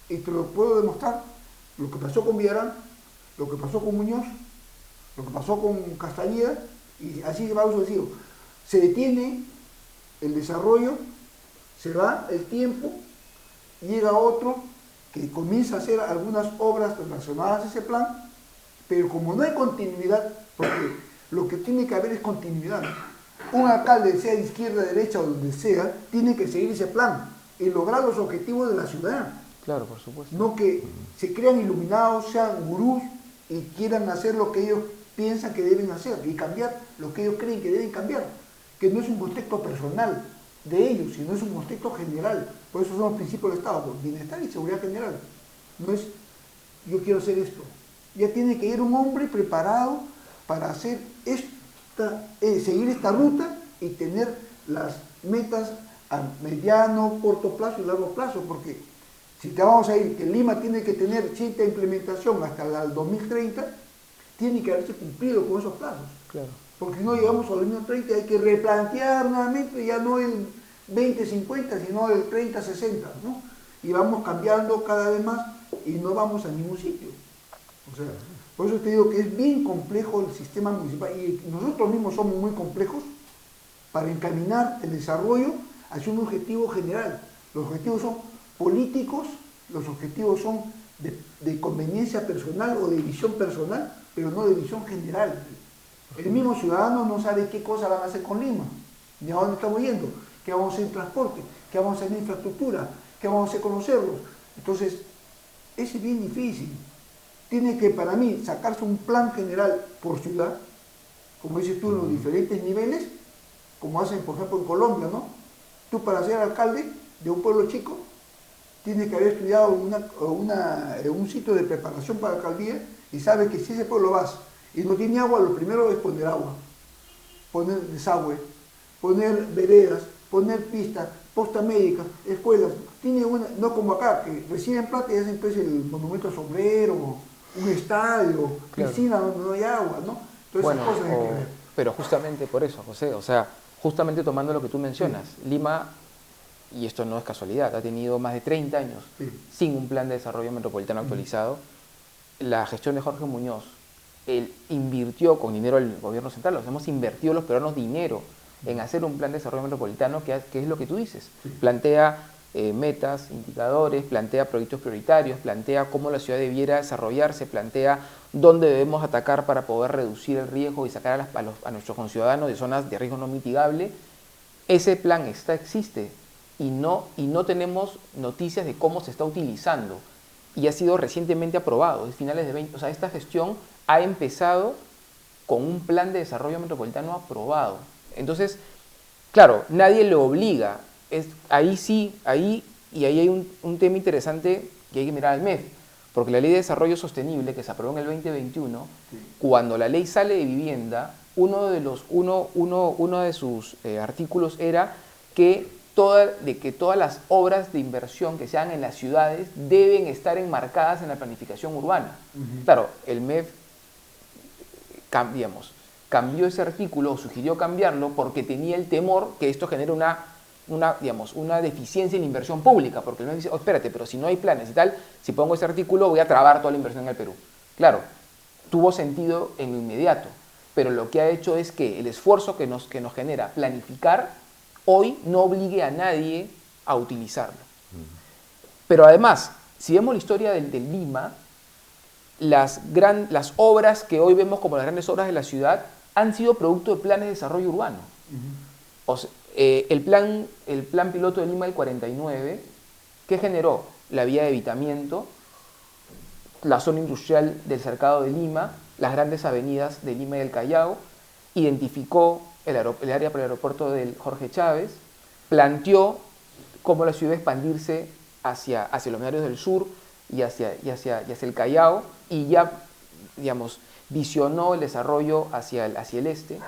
Y te lo puedo demostrar. Lo que pasó con Villarán, lo que pasó con Muñoz, lo que pasó con Castañeda, y así va sucesivo. Se detiene el desarrollo, se va el tiempo, llega otro que comienza a hacer algunas obras relacionadas a ese plan, pero como no hay continuidad, porque lo que tiene que haber es continuidad. Un alcalde, sea de izquierda, derecha o donde sea, tiene que seguir ese plan y lograr los objetivos de la ciudad. Claro, por supuesto. No que se crean iluminados, sean gurús y quieran hacer lo que ellos piensan que deben hacer y cambiar lo que ellos creen que deben cambiar, que no es un contexto personal de ellos, sino es un contexto general. Por eso son los principios del Estado, por bienestar y seguridad general. No es yo quiero hacer esto. Ya tiene que ir un hombre preparado para hacer seguir esta ruta y tener las metas a mediano, corto plazo y largo plazo, porque si te vamos a ir, que Lima tiene que tener cierta implementación hasta el 2030, tiene que haberse cumplido con esos plazos. Claro. Porque si no llegamos al 2030 hay que replantear nuevamente, ya no el 2050, sino el 30-60, ¿no? Y vamos cambiando cada vez más y no vamos a ningún sitio. O sea, por eso te digo que es bien complejo el sistema municipal y nosotros mismos somos muy complejos para encaminar el desarrollo hacia un objetivo general. Los objetivos son políticos, los objetivos son de conveniencia personal o de visión personal, pero no de visión general. El mismo ciudadano no sabe qué cosa van a hacer con Lima, ni a dónde estamos yendo, qué vamos a hacer en transporte, qué vamos a hacer en infraestructura, qué vamos a hacer con los cerros. Entonces, es bien difícil. Tiene que, para mí, sacarse un plan general por ciudad, como dices tú, en los diferentes niveles, como hacen, por ejemplo, en Colombia, ¿no? Tú, para ser alcalde de un pueblo chico, tienes que haber estudiado un sitio de preparación para alcaldía y sabes que si ese pueblo vas y no tiene agua, lo primero es poner agua, poner desagüe, poner veredas, poner pistas, postas médicas, escuelas. Tiene no como acá, que reciben plata y hacen pues el monumento sombrero, un estadio, Claro. piscina donde no hay agua, ¿no? Entonces, Bueno, esas cosas hay que ver. pero justamente por eso, José, o sea, justamente tomando lo que tú mencionas, Lima, y esto no es casualidad, ha tenido más de 30 años Sí. sin un plan de desarrollo metropolitano actualizado. La gestión de Jorge Muñoz, él invirtió con dinero del gobierno central, los hemos invertido los peruanos dinero en hacer un plan de desarrollo metropolitano que es lo que tú dices, plantea metas, indicadores, plantea proyectos prioritarios, plantea cómo la ciudad debiera desarrollarse, plantea dónde debemos atacar para poder reducir el riesgo y sacar a nuestros conciudadanos de zonas de riesgo no mitigable. Ese plan existe y no tenemos noticias de cómo se está utilizando y ha sido recientemente aprobado, es finales de 20, o sea, esta gestión ha empezado con un plan de desarrollo metropolitano aprobado. Entonces, claro, nadie le obliga. Ahí hay un tema interesante que hay que mirar al MEF, porque la Ley de Desarrollo Sostenible que se aprobó en el 2021, Sí. cuando la ley sale de vivienda, uno de sus artículos era que todas las obras de inversión que se hagan en las ciudades deben estar enmarcadas en la planificación urbana. Claro, el MEF cambió ese artículo o sugirió cambiarlo porque tenía el temor que esto genere una deficiencia en la inversión pública, porque el MEF dice, espérate, pero si no hay planes y tal, si pongo ese artículo voy a trabar toda la inversión en el Perú. Claro, tuvo sentido en lo inmediato, pero lo que ha hecho es que el esfuerzo que nos genera planificar hoy no obligue a nadie a utilizarlo. Pero además, si vemos la historia del Lima, las obras que hoy vemos como las grandes obras de la ciudad han sido producto de planes de desarrollo urbano. el plan piloto de Lima del 49, ¿qué generó? La vía de evitamiento, la zona industrial del cercado de Lima, las grandes avenidas de Lima y del Callao, identificó el área para el aeropuerto del Jorge Chávez, planteó cómo la ciudad iba a expandirse hacia los mares del sur y hacia el Callao, y ya, digamos, visionó el desarrollo hacia el este.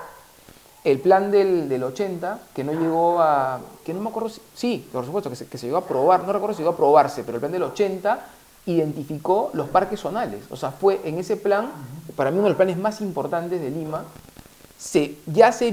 El plan del 80, que no llegó a... que no me acuerdo si... Sí, por supuesto, que se llegó a aprobar, no recuerdo si llegó a aprobarse, pero el plan del 80 identificó los parques zonales. O sea, fue en ese plan, para mí uno de los planes más importantes de Lima, ya se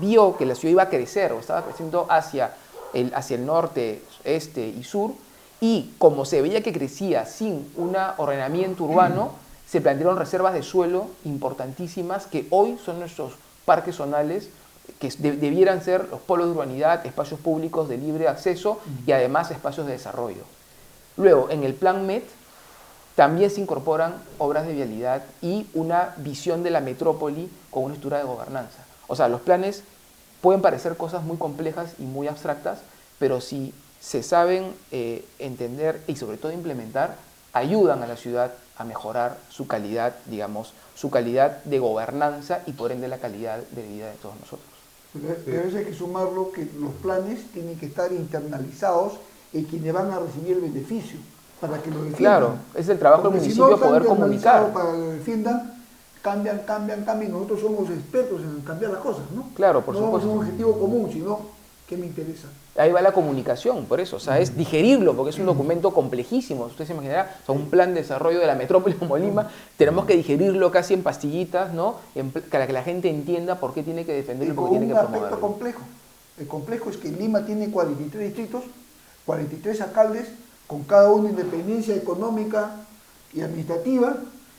vio que la ciudad iba a crecer, o estaba creciendo hacia el norte, este y sur, y como se veía que crecía sin un ordenamiento urbano, se plantearon reservas de suelo importantísimas que hoy son nuestros parques zonales, que debieran ser los polos de urbanidad, espacios públicos de libre acceso y además espacios de desarrollo. Luego, en el Plan MET también se incorporan obras de vialidad y una visión de la metrópoli con una estructura de gobernanza. O sea, los planes pueden parecer cosas muy complejas y muy abstractas, pero si se saben entender y sobre todo implementar, ayudan a la ciudad a mejorar su calidad, digamos, su calidad de gobernanza y por ende la calidad de vida de todos nosotros. Pero eso hay que sumarlo, que los planes tienen que estar internalizados en quienes van a recibir el beneficio, para que lo defiendan. Claro, es el trabajo del municipio poder comunicar. Para que lo defiendan, cambian, y nosotros somos expertos en cambiar las cosas, ¿no? Claro, por supuesto. No es un objetivo común, sino ¿qué me interesa? Ahí va la comunicación, por eso, o sea, es digerirlo, porque es un documento complejísimo. Ustedes se imaginarán, o sea, un plan de desarrollo de la metrópoli como Lima, tenemos que digerirlo casi en pastillitas, ¿no? Para que la gente entienda por qué tiene que defenderlo y por qué tiene que promoverlo. Un aspecto complejo. El complejo es que Lima tiene 43 distritos, 43 alcaldes, con cada uno independencia económica y administrativa,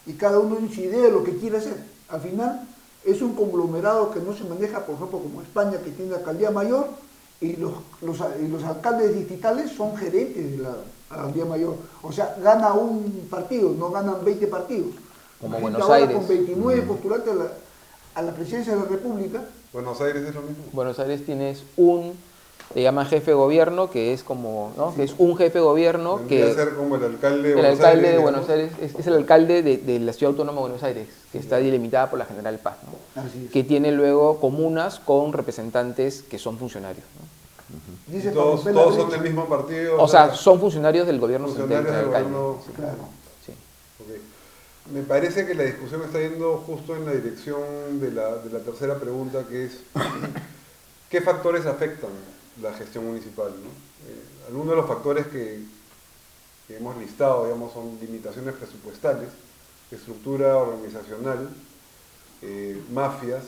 y cada uno tiene su idea de lo que quiere hacer. Al final, es un conglomerado que no se maneja, por ejemplo, como España, que tiene la alcaldía mayor, y los alcaldes distritales son gerentes de la alcaldía mayor. O sea, gana un partido, no ganan 20 partidos. Como Buenos Buenos Aires. Con 29 postulantes a la presidencia de la República. Buenos Aires es lo mismo. Buenos Aires tienes le llaman jefe de gobierno, que es como, ¿no? Que es un jefe de gobierno Tendría que... ser como el alcalde de El Buenos alcalde Aires, de digamos. Buenos Aires es el alcalde de la Ciudad Autónoma de Buenos Aires, que está delimitada por la General Paz, ¿no? Así es. Que tiene luego comunas con representantes que son funcionarios, ¿no? Dice Y todos Pablo Pela son Derecha. del mismo partido. O sea, son funcionarios del gobierno funcionarios central, del el alcalde. gobierno. Claro. Sí. Ok. Me parece que la discusión está yendo justo en la dirección de la tercera pregunta, que es ¿qué factores afectan la gestión municipal, ¿no? Algunos de los factores que hemos listado, digamos, son limitaciones presupuestales, estructura organizacional, mafias,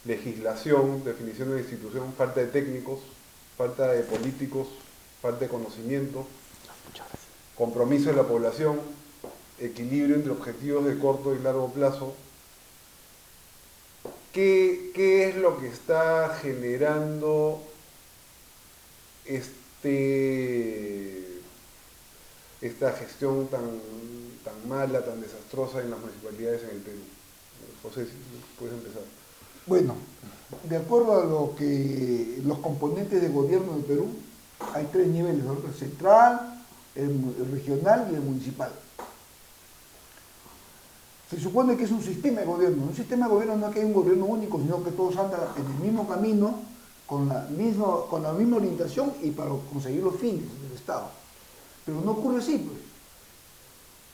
legislación, definición de institución, falta de técnicos, falta de políticos, falta de conocimiento, compromiso de la población, equilibrio entre objetivos de corto y largo plazo. ¿Qué es lo que está generando esta gestión tan mala, tan desastrosa en las municipalidades en el Perú? José, si puedes empezar. Bueno, de acuerdo a lo que los componentes de gobierno del Perú, hay 3 niveles, ¿no? El central, el regional y el municipal. Se supone que es un sistema de gobierno. Un sistema de gobierno no es que hay un gobierno único, sino que todos andan en el mismo camino, con la misma orientación y para conseguir los fines del Estado. Pero no ocurre así, pues.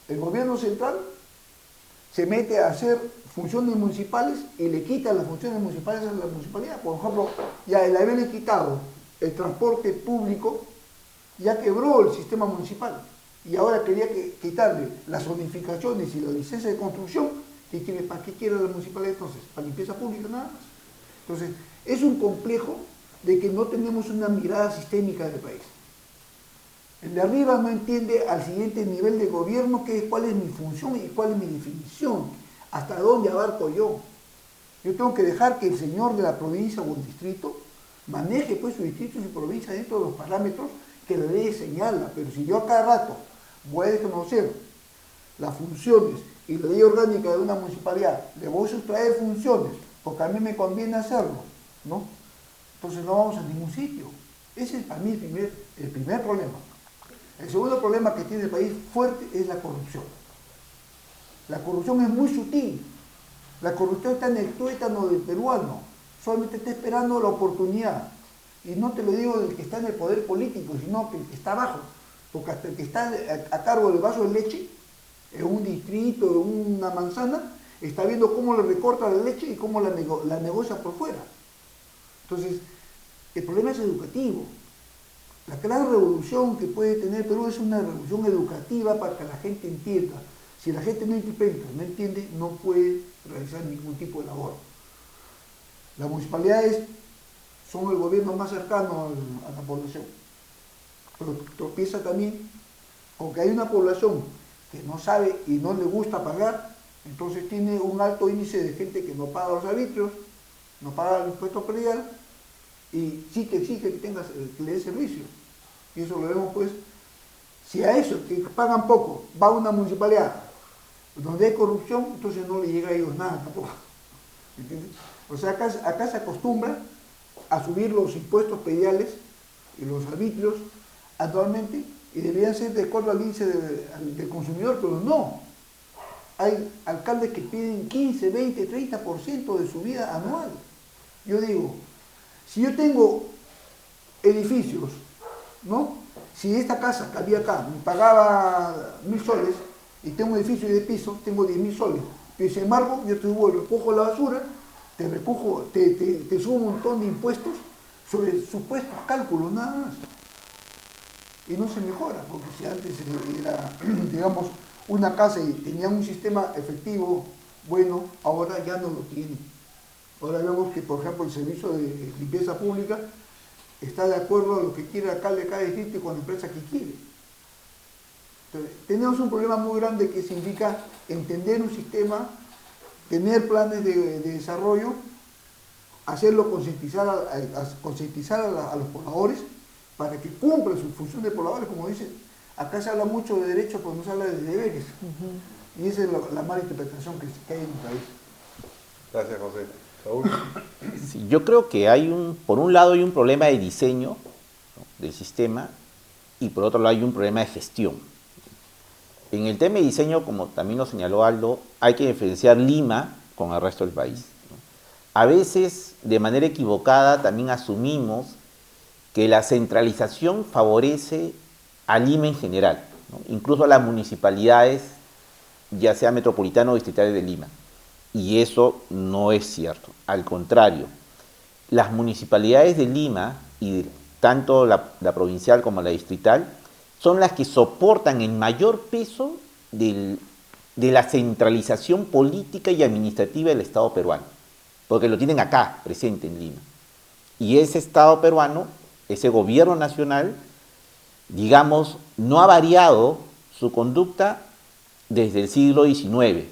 El gobierno central se mete a hacer funciones municipales y le quita las funciones municipales a la municipalidad. Por ejemplo, ya el haberle quitado el transporte público, ya quebró el sistema municipal. Y ahora quería quitarle las zonificaciones y la licencia de construcción. ¿Para qué quiere la municipalidad entonces? ¿Para limpieza pública nada más? Entonces, es un complejo de que no tenemos una mirada sistémica del país. El de arriba no entiende al siguiente nivel de gobierno cuál es mi función y cuál es mi definición, hasta dónde abarco yo. Yo tengo que dejar que el señor de la provincia o el distrito maneje pues su distrito y su provincia dentro de los parámetros que la ley señala, pero si yo a cada rato voy a desconocer las funciones y la ley orgánica de una municipalidad, le voy a sustraer funciones porque a mí me conviene hacerlo, ¿no? Entonces no vamos a ningún sitio. Ese es para mí el primer problema. El segundo problema que tiene el país fuerte es la corrupción. La corrupción es muy sutil. La corrupción está en el tuétano del peruano. Solamente está esperando la oportunidad. Y no te lo digo del que está en el poder político, sino que el que está abajo. Porque hasta el que está a cargo del vaso de leche, en un distrito, en una manzana, está viendo cómo le recorta la leche y cómo la negocia por fuera. Entonces, el problema es educativo. La gran revolución que puede tener Perú es una revolución educativa para que la gente entienda. Si la gente no interpreta, no entiende, no puede realizar ningún tipo de labor. Las municipalidades son el gobierno más cercano a la población. Pero tropieza también con que hay una población que no sabe y no le gusta pagar, entonces tiene un alto índice de gente que no paga los arbitrios, no paga el impuesto predial, y sí te exige que le dé servicio. Y eso lo vemos pues, si a eso, que pagan poco, va a una municipalidad donde hay corrupción, entonces no le llega a ellos nada tampoco. ¿Entiendes? O sea, acá se acostumbra a subir los impuestos prediales y los arbitrios anualmente, y deberían ser de acuerdo al índice del consumidor, pero no. Hay alcaldes que piden 15, 20, 30% de subida anual. Yo digo, si yo tengo edificios, ¿no? Si esta casa que había acá me pagaba 1.000 soles y tengo un edificio de piso, tengo 10.000 soles, pero sin embargo yo te recojo la basura, te subo un montón de impuestos sobre supuestos cálculos nada más. Y no se mejora, porque si antes era, digamos, una casa y tenía un sistema efectivo bueno, ahora ya no lo tiene. Ahora vemos que, por ejemplo, el servicio de limpieza pública está de acuerdo a lo que quiere el alcalde de cada distrito y con la empresa que quiere. Entonces, tenemos un problema muy grande que significa entender un sistema, tener planes de desarrollo, hacerlo concientizar a los pobladores para que cumplan su función de pobladores. Como dicen, acá se habla mucho de derechos, pero no se habla de deberes. Y esa es la mala interpretación que hay en el país. Gracias, José. Saúl. Sí, yo creo que por un lado hay un problema de diseño, ¿no?, del sistema, y por otro lado hay un problema de gestión. En el tema de diseño, como también lo señaló Aldo, hay que diferenciar Lima con el resto del país, ¿no? A veces, de manera equivocada, también asumimos que la centralización favorece a Lima en general, ¿no?, incluso a las municipalidades, ya sea metropolitano o distritales de Lima. Y eso no es cierto. Al contrario, las municipalidades de Lima, y tanto la provincial como la distrital, son las que soportan el mayor peso de la centralización política y administrativa del Estado peruano, porque lo tienen acá, presente en Lima. Y ese Estado peruano, ese gobierno nacional, digamos, no ha variado su conducta desde el siglo XIX,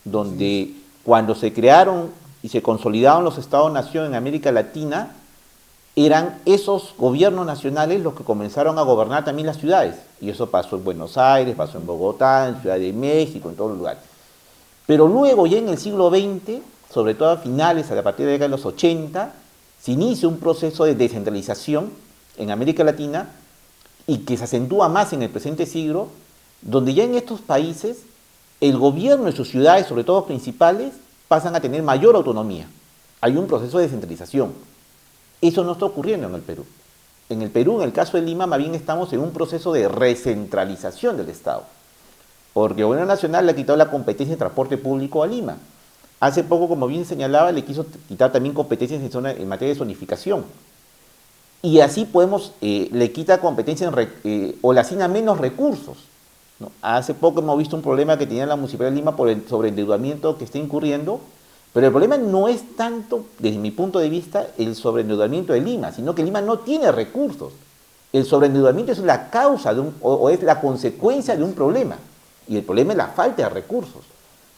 donde cuando se crearon y se consolidaron los Estados-nación en América Latina, eran esos gobiernos nacionales los que comenzaron a gobernar también las ciudades. Y eso pasó en Buenos Aires, pasó en Bogotá, en Ciudad de México, en todos los lugares. Pero luego, ya en el siglo XX, sobre todo a finales, a partir de la década de los 80, se inicia un proceso de descentralización en América Latina y que se acentúa más en el presente siglo, donde ya en estos países el gobierno de sus ciudades, sobre todo principales, pasan a tener mayor autonomía. Hay un proceso de descentralización. Eso no está ocurriendo en el Perú. En el Perú, en el caso de Lima, más bien estamos en un proceso de recentralización del Estado. Porque el gobierno nacional le ha quitado la competencia de transporte público a Lima. Hace poco, como bien señalaba, le quiso quitar también competencias en materia de zonificación. Y así le quita competencia o le asigna menos recursos, ¿no? Hace poco hemos visto un problema que tenía la Municipalidad de Lima por el sobreendeudamiento que está incurriendo, pero el problema no es tanto, desde mi punto de vista, el sobreendeudamiento de Lima, sino que Lima no tiene recursos. El sobreendeudamiento es la causa o es la consecuencia de un problema, y el problema es la falta de recursos.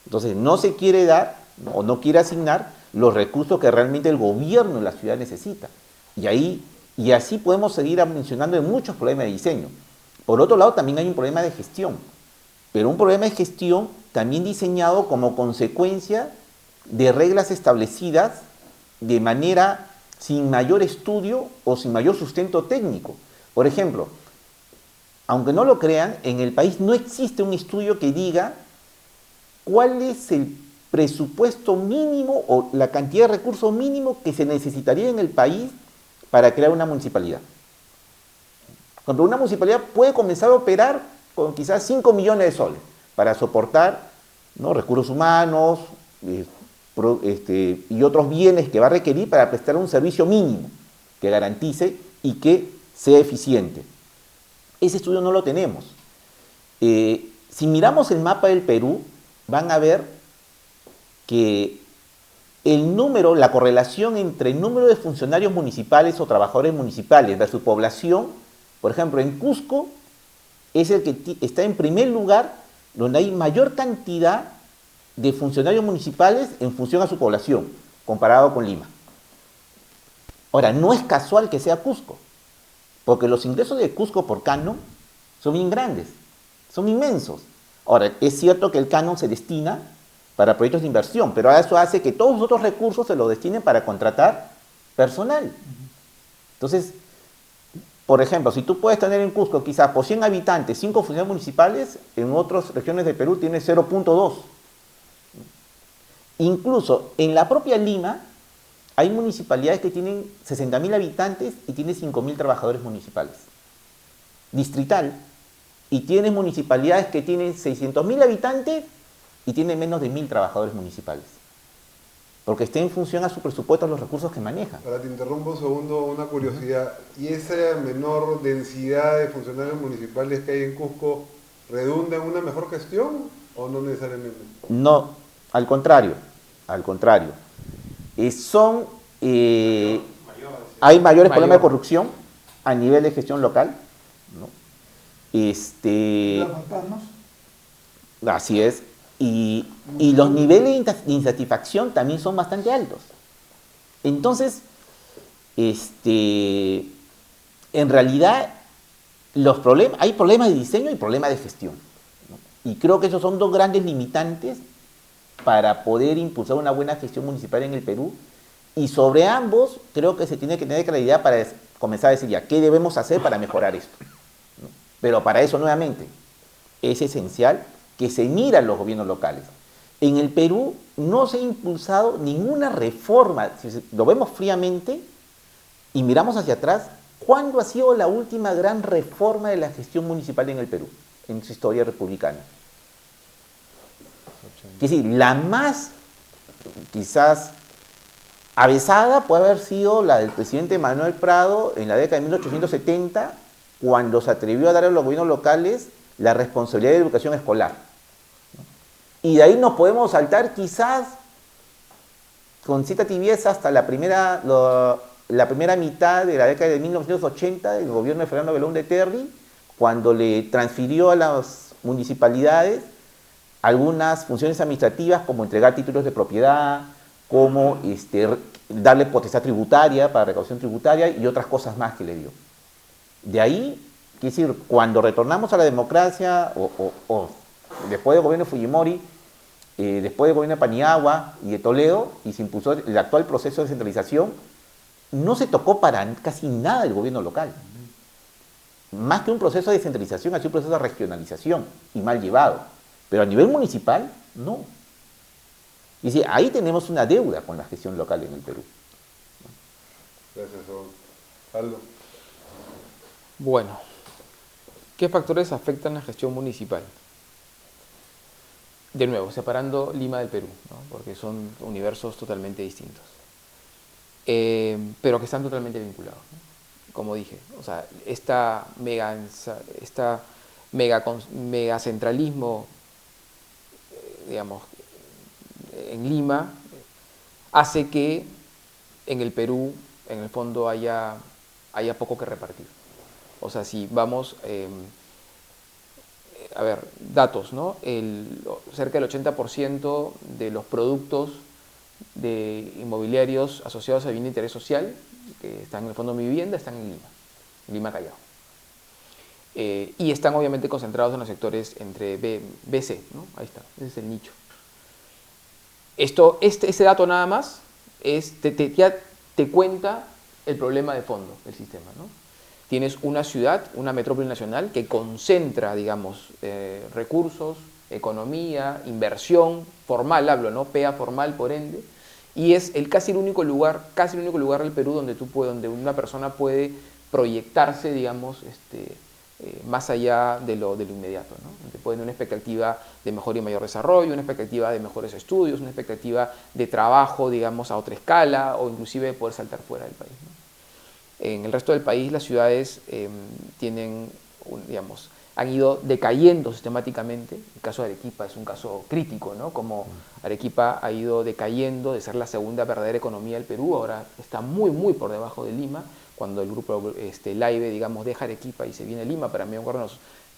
Entonces no se quiere dar o no quiere asignar los recursos que realmente el gobierno de la ciudad necesita. Y así podemos seguir mencionando muchos problemas de diseño. Por otro lado, también hay un problema de gestión, pero un problema de gestión también diseñado como consecuencia de reglas establecidas de manera sin mayor estudio o sin mayor sustento técnico. Por ejemplo, aunque no lo crean, en el país no existe un estudio que diga cuál es el presupuesto mínimo o la cantidad de recursos mínimo que se necesitaría en el país para crear una municipalidad. Cuando una municipalidad puede comenzar a operar con quizás 5 millones de soles para soportar, ¿no?, recursos humanos y otros bienes que va a requerir para prestar un servicio mínimo que garantice y que sea eficiente. Ese estudio no lo tenemos. Si miramos el mapa del Perú, van a ver que el número, la correlación entre el número de funcionarios municipales o trabajadores municipales versus población, por ejemplo, en Cusco es el que está en primer lugar, donde hay mayor cantidad de funcionarios municipales en función a su población, comparado con Lima. Ahora, no es casual que sea Cusco, porque los ingresos de Cusco por canon son bien grandes, son inmensos. Ahora, es cierto que el canon se destina para proyectos de inversión, pero ahora eso hace que todos los otros recursos se los destinen para contratar personal. Entonces, por ejemplo, si tú puedes tener en Cusco quizás por 100 habitantes 5 funcionarios municipales, en otras regiones de Perú tienes 0.2. Incluso en la propia Lima hay municipalidades que tienen 60.000 habitantes y tienen 5.000 trabajadores municipales. Distrital. Y tienes municipalidades que tienen 600.000 habitantes y tienen menos de 1.000 trabajadores municipales. Porque está en función a su presupuesto, a los recursos que maneja. Ahora te interrumpo un segundo, una curiosidad. ¿Y esa menor densidad de funcionarios municipales que hay en Cusco redunda en una mejor gestión o no necesariamente? No, al contrario, al contrario. Hay mayores problemas de corrupción a nivel de gestión local, ¿no? Los fantasmas. Así es. Y los niveles de insatisfacción también son bastante altos. Entonces, en realidad, hay problemas de diseño y problemas de gestión, ¿no? Y creo que esos son dos grandes limitantes para poder impulsar una buena gestión municipal en el Perú. Y sobre ambos, creo que se tiene que tener claridad para comenzar a decir ya, ¿qué debemos hacer para mejorar esto?, ¿no? Pero para eso, nuevamente, es esencial que se miran los gobiernos locales. En el Perú no se ha impulsado ninguna reforma. Si lo vemos fríamente y miramos hacia atrás, ¿cuándo ha sido la última gran reforma de la gestión municipal en el Perú, en su historia republicana? Es decir, la más, quizás, avesada puede haber sido la del presidente Manuel Prado en la década de 1870, cuando se atrevió a dar a los gobiernos locales la responsabilidad de educación escolar, ¿no? Y de ahí nos podemos saltar quizás con cierta tibieza hasta la primera mitad de la década de 1980 del gobierno de Fernando Belón de Terry, cuando le transfirió a las municipalidades algunas funciones administrativas como entregar títulos de propiedad, como darle potestad tributaria para recaudación tributaria y otras cosas más que le dio. De ahí, quiere decir, cuando retornamos a la democracia, o después del gobierno de Fujimori, después del gobierno de Paniagua y de Toledo, y se impulsó el actual proceso de descentralización, no se tocó para casi nada el gobierno local. Más que un proceso de descentralización, ha sido un proceso de regionalización y mal llevado. Pero a nivel municipal, no. Y sí, ahí tenemos una deuda con la gestión local en el Perú. Gracias, Aldo. Bueno, ¿qué factores afectan la gestión municipal? De nuevo, separando Lima del Perú, ¿no?, porque son universos totalmente distintos, pero que están totalmente vinculados, ¿no? Como dije, o sea, esta megacentralismo, digamos, en Lima, hace que en el Perú, en el fondo, haya poco que repartir. O sea, si vamos, a ver, datos, ¿no? Cerca del 80% de los productos inmobiliarios asociados a vivienda de interés social, que están en el Fondo de Mi Vivienda, están en Lima Callao. Y están obviamente concentrados en los sectores entre B, C, ¿no? Ahí está, ese es el nicho. Ese dato nada más ya te cuenta el problema de fondo del sistema, ¿no? Tienes una ciudad, una metrópoli nacional que concentra, digamos, recursos, economía, inversión formal, hablo, ¿no? PEA formal, por ende, y es casi el único lugar del Perú donde una persona puede proyectarse, digamos, más allá de lo inmediato, ¿no? Donde puede tener una expectativa de mejor y mayor desarrollo, una expectativa de mejores estudios, una expectativa de trabajo, digamos, a otra escala, o inclusive de poder saltar fuera del país, ¿no? En el resto del país las ciudades han ido decayendo sistemáticamente. El caso de Arequipa es un caso crítico, ¿no? Como Arequipa ha ido decayendo de ser la segunda verdadera economía del Perú, ahora está muy, muy por debajo de Lima. Cuando el grupo Laibe, digamos, deja Arequipa y se viene a Lima, para mí, me acuerdo,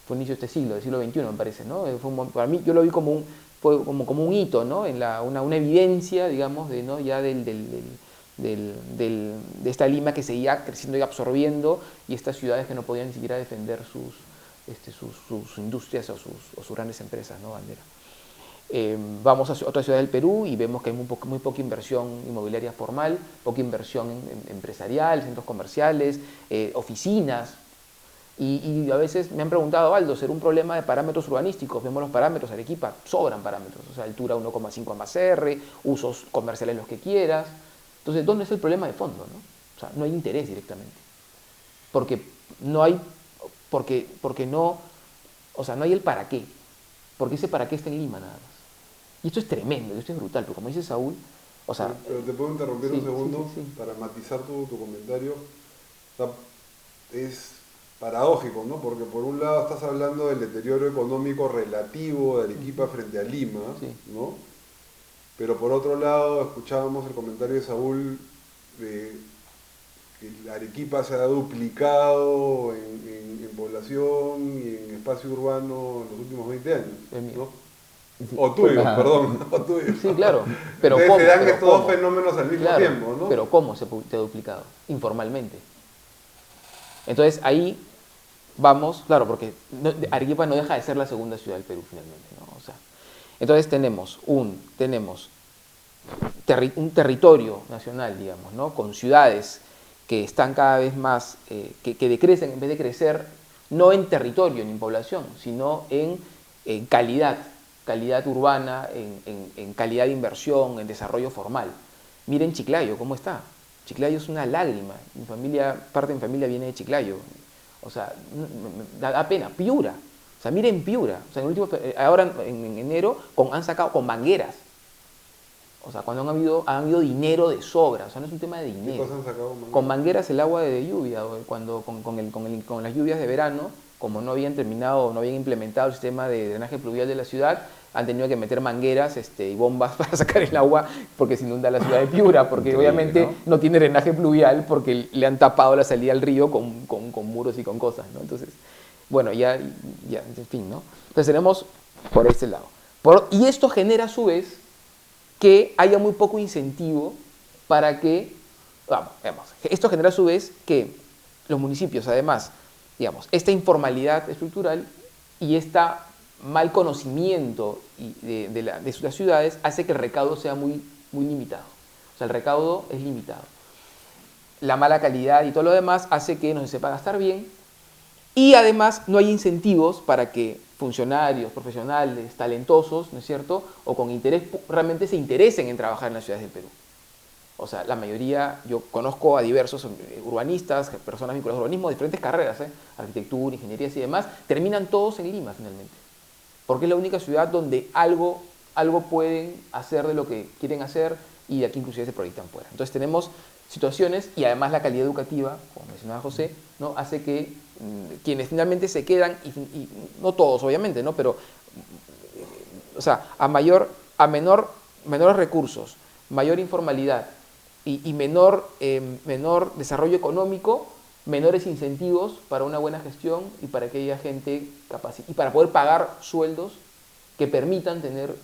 fue inicio de este siglo, del siglo XXI, me parece, ¿no? Para mí, yo lo vi como un hito, ¿no? Una evidencia, digamos, ¿no? Ya de esta Lima que seguía creciendo y absorbiendo, y estas ciudades que no podían ni siquiera defender sus industrias o sus grandes empresas, ¿no? Bandera. Vamos a otras ciudades del Perú y vemos que hay muy poca inversión inmobiliaria formal, poca inversión empresarial, centros comerciales, oficinas. Y a veces me han preguntado, Aldo, ¿será un problema de parámetros urbanísticos? Vemos los parámetros, Arequipa, sobran parámetros, o sea, altura 1,5 más R, usos comerciales los que quieras. Entonces, ¿dónde es el problema de fondo, no? O sea, no hay interés directamente. Porque no hay el para qué. Porque ese para qué está en Lima nada más. Y esto es tremendo, esto es brutal, porque como dice Saúl, o sea... Pero te puedo interrumpir un segundo sí. para matizar tu comentario. O sea, es paradójico, ¿no? Porque por un lado estás hablando del deterioro económico relativo de Arequipa frente a Lima, ¿no? Pero por otro lado escuchábamos el comentario de Saúl de que Arequipa se ha duplicado en población y en espacio urbano en los últimos 20 años, ¿no? O tuyo, perdón, o tuyo. Sí, claro. Pero entonces ¿cómo? se dan Pero estos ¿cómo? dos fenómenos al mismo tiempo, ¿no? Pero ¿cómo se ha duplicado? Informalmente. Entonces ahí vamos, claro, porque Arequipa no deja de ser la segunda ciudad del Perú finalmente, ¿no? O sea, entonces tenemos un territorio nacional, digamos, ¿no? Con ciudades que están cada vez más, que decrecen en vez de crecer, no en territorio ni en población, sino en calidad urbana, en calidad de inversión, en desarrollo formal. Miren Chiclayo, ¿cómo está? Chiclayo es una lágrima. Parte de mi familia viene de Chiclayo. O sea, da pena. Piura. O sea, miren Piura. O sea, ahora en enero han sacado con mangueras. O sea, cuando han habido dinero de sobra. O sea, no es un tema de dinero. ¿Qué cosas han sacado con mangueras? Con mangueras el agua de lluvia. Con las lluvias de verano, como no habían implementado el sistema de drenaje pluvial de la ciudad, han tenido que meter mangueras y bombas para sacar el agua porque se inunda la ciudad de Piura, porque Increíble, obviamente ¿no? tiene drenaje pluvial porque le han tapado la salida al río con muros y con cosas, ¿no? Entonces, bueno, ya, en fin, ¿no? Entonces tenemos por este lado. Y esto genera a su vez que haya muy poco incentivo para que, esto genera a su vez que los municipios, además, digamos, esta informalidad estructural y esta mal conocimiento de las ciudades hace que el recaudo sea muy, muy limitado. O sea, el recaudo es limitado. La mala calidad y todo lo demás hace que no se sepa gastar bien y además no hay incentivos para que funcionarios, profesionales, talentosos, ¿no es cierto?, o con interés, realmente se interesen en trabajar en las ciudades del Perú. O sea, la mayoría, yo conozco a diversos urbanistas, personas vinculadas al urbanismo, de diferentes carreras, arquitectura, ingeniería y demás, terminan todos en Lima finalmente. Porque es la única ciudad donde algo pueden hacer de lo que quieren hacer y de aquí inclusive se proyectan fuera. Entonces tenemos situaciones y además la calidad educativa, como mencionaba José, ¿no? Hace que quienes finalmente se quedan, y no todos obviamente, ¿no? Pero o sea, a menores recursos, mayor informalidad y menor desarrollo económico, menores incentivos para una buena gestión y para que haya gente y para poder pagar sueldos que permitan tener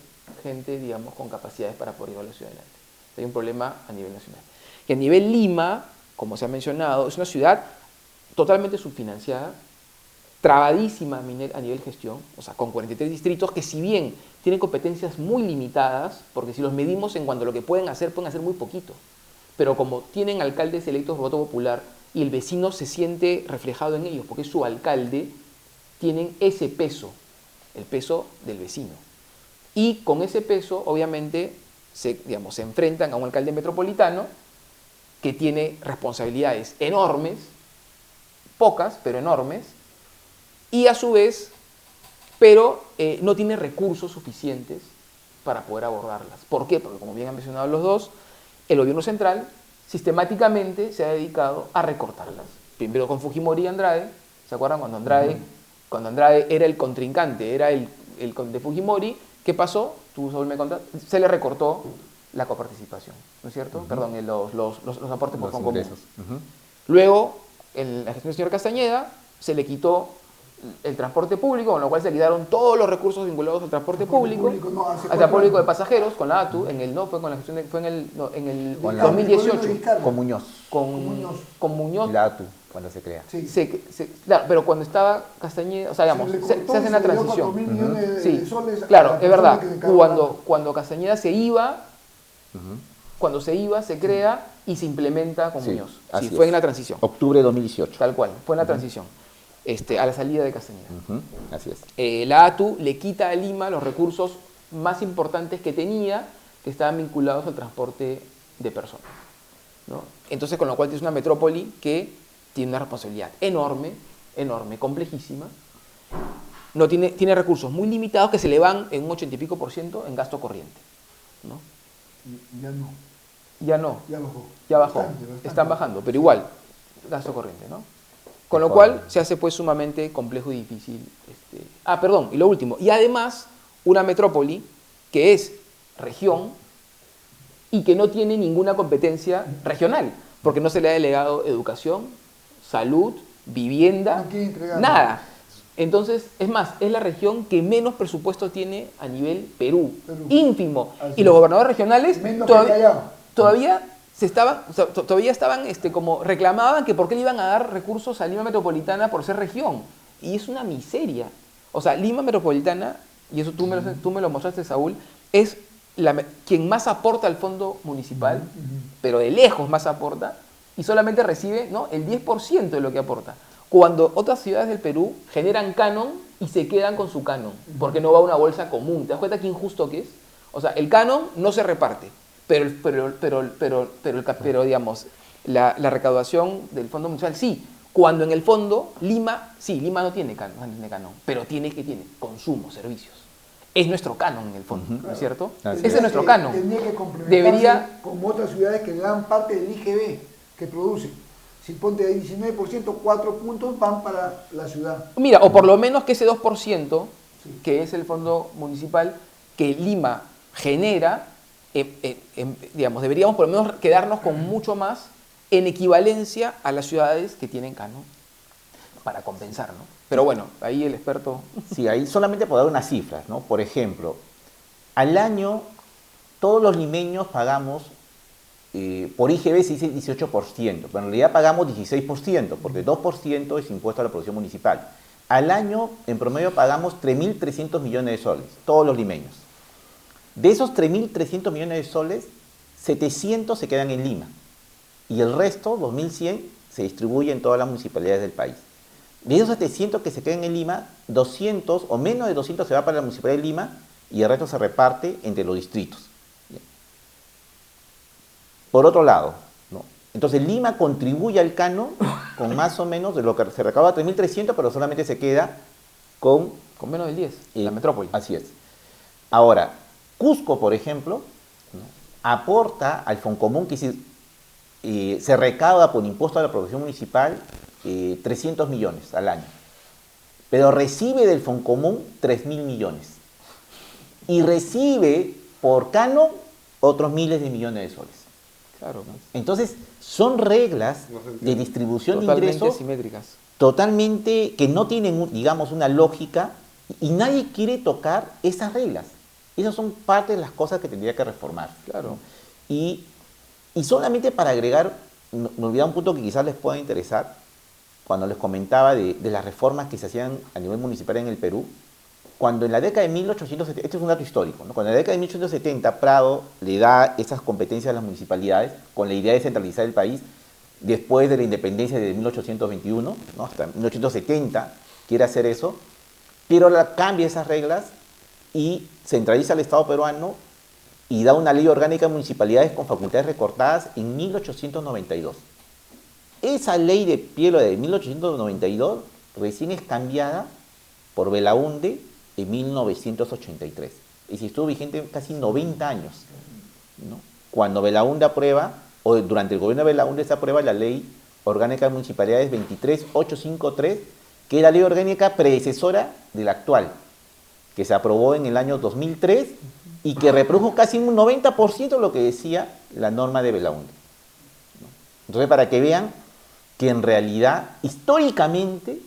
gente, digamos, con capacidades para poder llevar la ciudad adelante. Hay un problema a nivel nacional. Y a nivel Lima, como se ha mencionado, es una ciudad totalmente subfinanciada trabadísima a nivel gestión, o sea, con 43 distritos que si bien tienen competencias muy limitadas, porque si los medimos en cuanto a lo que pueden hacer muy poquito, pero como tienen alcaldes electos por voto popular y el vecino se siente reflejado en ellos, porque es su alcalde, tienen ese peso, el peso del vecino. Y con ese peso, obviamente, se enfrentan a un alcalde metropolitano que tiene responsabilidades enormes, pocas, pero enormes, y a su vez, pero no tiene recursos suficientes para poder abordarlas. ¿Por qué? Porque como bien han mencionado los dos, el gobierno central sistemáticamente se ha dedicado a recortarlas. Primero con Fujimori y Andrade, ¿se acuerdan? Cuando Andrade era el contrincante, era el de Fujimori, ¿qué pasó? Tú, Saúl, me contaste, se le recortó la coparticipación, ¿no es cierto? Perdón, los aportes por fondo común. Luego, en la gestión del señor Castañeda, se le quitó el transporte público, con lo cual se quitaron todos los recursos vinculados al transporte público, al transporte público de pasajeros, con la ATU, en el 2018. Con Muñoz. Con Muñoz. La ATU, cuando se crea. Sí. Claro, pero cuando estaba Castañeda, o sea, digamos, se hace una transición. Sí, claro, es verdad. Cuando Castañeda se iba, se crea y se implementa con Muñoz. Sí, fue en la transición. Octubre de 2018. Tal cual, fue en la transición. A la salida de Castañeda. Así es. La ATU le quita a Lima los recursos más importantes que tenía, que estaban vinculados al transporte de personas, ¿no? Entonces, con lo cual tienes una metrópoli que tiene una responsabilidad enorme, complejísima. No tiene recursos muy limitados que se le van en un 80 y pico % en gasto corriente, ¿no? Ya no. Ya bajó. Bastante. Están bajando, pero igual, gasto corriente, ¿no? Con lo cual se hace pues sumamente complejo y difícil. Y lo último. Y además, una metrópoli que es región y que no tiene ninguna competencia regional, porque no se le ha delegado educación, salud, vivienda, nada. Entonces, es más, es la región que menos presupuesto tiene a nivel Perú. Ínfimo. Y los gobernadores regionales todavía estaban como reclamaban que por qué le iban a dar recursos a Lima Metropolitana por ser región. Y es una miseria. O sea, Lima Metropolitana, y eso tú me lo mostraste, Saúl, es quien más aporta al fondo municipal, pero de lejos más aporta, y solamente recibe, ¿no?, el 10% de lo que aporta. Cuando otras ciudades del Perú generan canon y se quedan con su canon, porque no va a una bolsa común. ¿Te das cuenta qué injusto que es? O sea, el canon no se reparte. Pero digamos, la recaudación del fondo municipal sí, cuando en el fondo Lima no tiene canon, pero tiene consumo, servicios. Es nuestro canon en el fondo, ¿no es cierto? Ese es nuestro canon. Tendría que complementarse como otras ciudades que le dan parte del IGB que producen. Si ponte ahí 19%, 4 puntos van para la ciudad. Mira, o por lo menos que ese 2%, que es el fondo municipal, que Lima genera, deberíamos por lo menos quedarnos con mucho más en equivalencia a las ciudades que tienen canon para compensar, ¿no? Pero bueno, ahí el experto... Sí, ahí solamente por dar unas cifras, ¿no? Por ejemplo, al año todos los limeños pagamos, por IGB se dice 18%, pero en realidad pagamos 16%, porque 2% es impuesto a la producción municipal. Al año, en promedio, pagamos 3.300 millones de soles, todos los limeños. De esos 3.300 millones de soles, 700 se quedan en Lima y el resto, 2.100, se distribuye en todas las municipalidades del país. De esos 700 que se quedan en Lima, 200 o menos de 200 se va para la municipalidad de Lima y el resto se reparte entre los distritos. Por otro lado, ¿no? Entonces Lima contribuye al canon con más o menos de lo que se recauda 3.300, pero solamente se queda con menos del 10, la metrópoli. Así es. Ahora, Cusco, por ejemplo, ¿no?, aporta al Foncomún, que se recauda por impuesto a la producción municipal 300 millones al año, pero recibe del Foncomún 3.000 millones y recibe por canon otros miles de millones de soles. Claro. Entonces, son reglas de distribución de ingresos simétricas, totalmente que no tienen, digamos, una lógica, y nadie quiere tocar esas reglas. Esas son parte de las cosas que tendría que reformar. Claro. Y solamente para agregar, me olvidaba un punto que quizás les pueda interesar. cuando les comentaba de las reformas que se hacían a nivel municipal en el Perú, cuando en la década de 1870, este es un dato histórico, ¿no? Cuando en la década de 1870 Prado le da esas competencias a las municipalidades con la idea de centralizar el país después de la independencia de 1821, ¿no? Hasta 1870 quiere hacer eso, pero cambia esas reglas y centraliza el Estado peruano y da una ley orgánica de municipalidades con facultades recortadas en 1892. Esa ley de Pielo de 1892 recién es cambiada por Belaúnde en 1983. Y si estuvo vigente casi 90 años, ¿no? Cuando Belaúnde aprueba, o durante el gobierno de Belaúnde se aprueba la ley orgánica de municipalidades 23853, que es la ley orgánica predecesora de la actual, que se aprobó en el año 2003 y que reprodujo casi un 90% de lo que decía la norma de Belaúnde. Entonces, para que vean que en realidad, históricamente,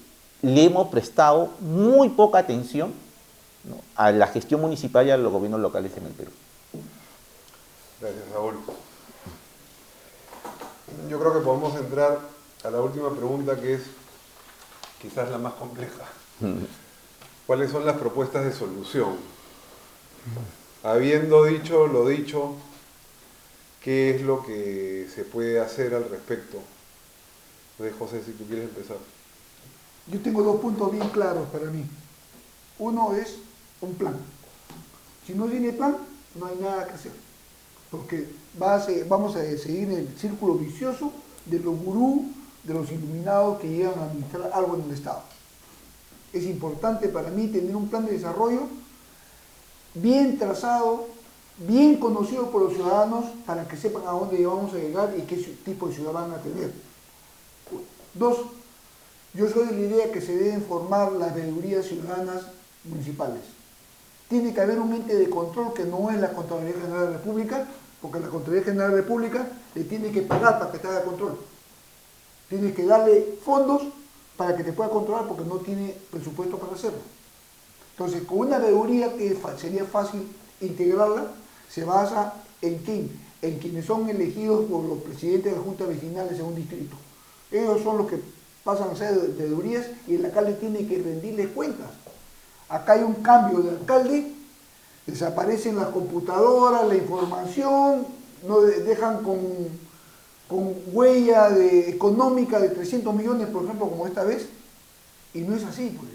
le hemos prestado muy poca atención, ¿no?, a la gestión municipal y a los gobiernos locales en el Perú. Gracias, Saúl. Yo creo que podemos entrar a la última pregunta, que es quizás la más compleja. ¿Cuáles son las propuestas de solución? Habiendo dicho lo dicho, ¿qué es lo que se puede hacer al respecto? Entonces, José, si tú quieres empezar. Yo tengo 2 puntos bien claros para mí. Uno es un plan. Si no tiene plan, no hay nada que hacer. Porque vamos a seguir en el círculo vicioso de los gurús, de los iluminados que llegan a administrar algo en el Estado. Es importante para mí tener un plan de desarrollo bien trazado, bien conocido por los ciudadanos, para que sepan a dónde vamos a llegar y qué tipo de ciudad van a tener. 2, yo soy de la idea que se deben formar las veedurías ciudadanas municipales. Tiene que haber un ente de control que no es la Contraloría General de la República, porque la Contraloría General de la República le tiene que pagar para que te haga control. Tienes que darle fondos para que te pueda controlar, porque no tiene presupuesto para hacerlo. Entonces, con una veeduría que sería fácil integrarla, se basa en quién, en quienes son elegidos por los presidentes de las juntas vecinales en un distrito. Ellos son los que pasan a ser veedurías y el alcalde tiene que rendirles cuentas. Acá hay un cambio de alcalde, desaparecen las computadoras, la información, no dejan con huella económica de 300 millones, por ejemplo, como esta vez, y no es así, pues.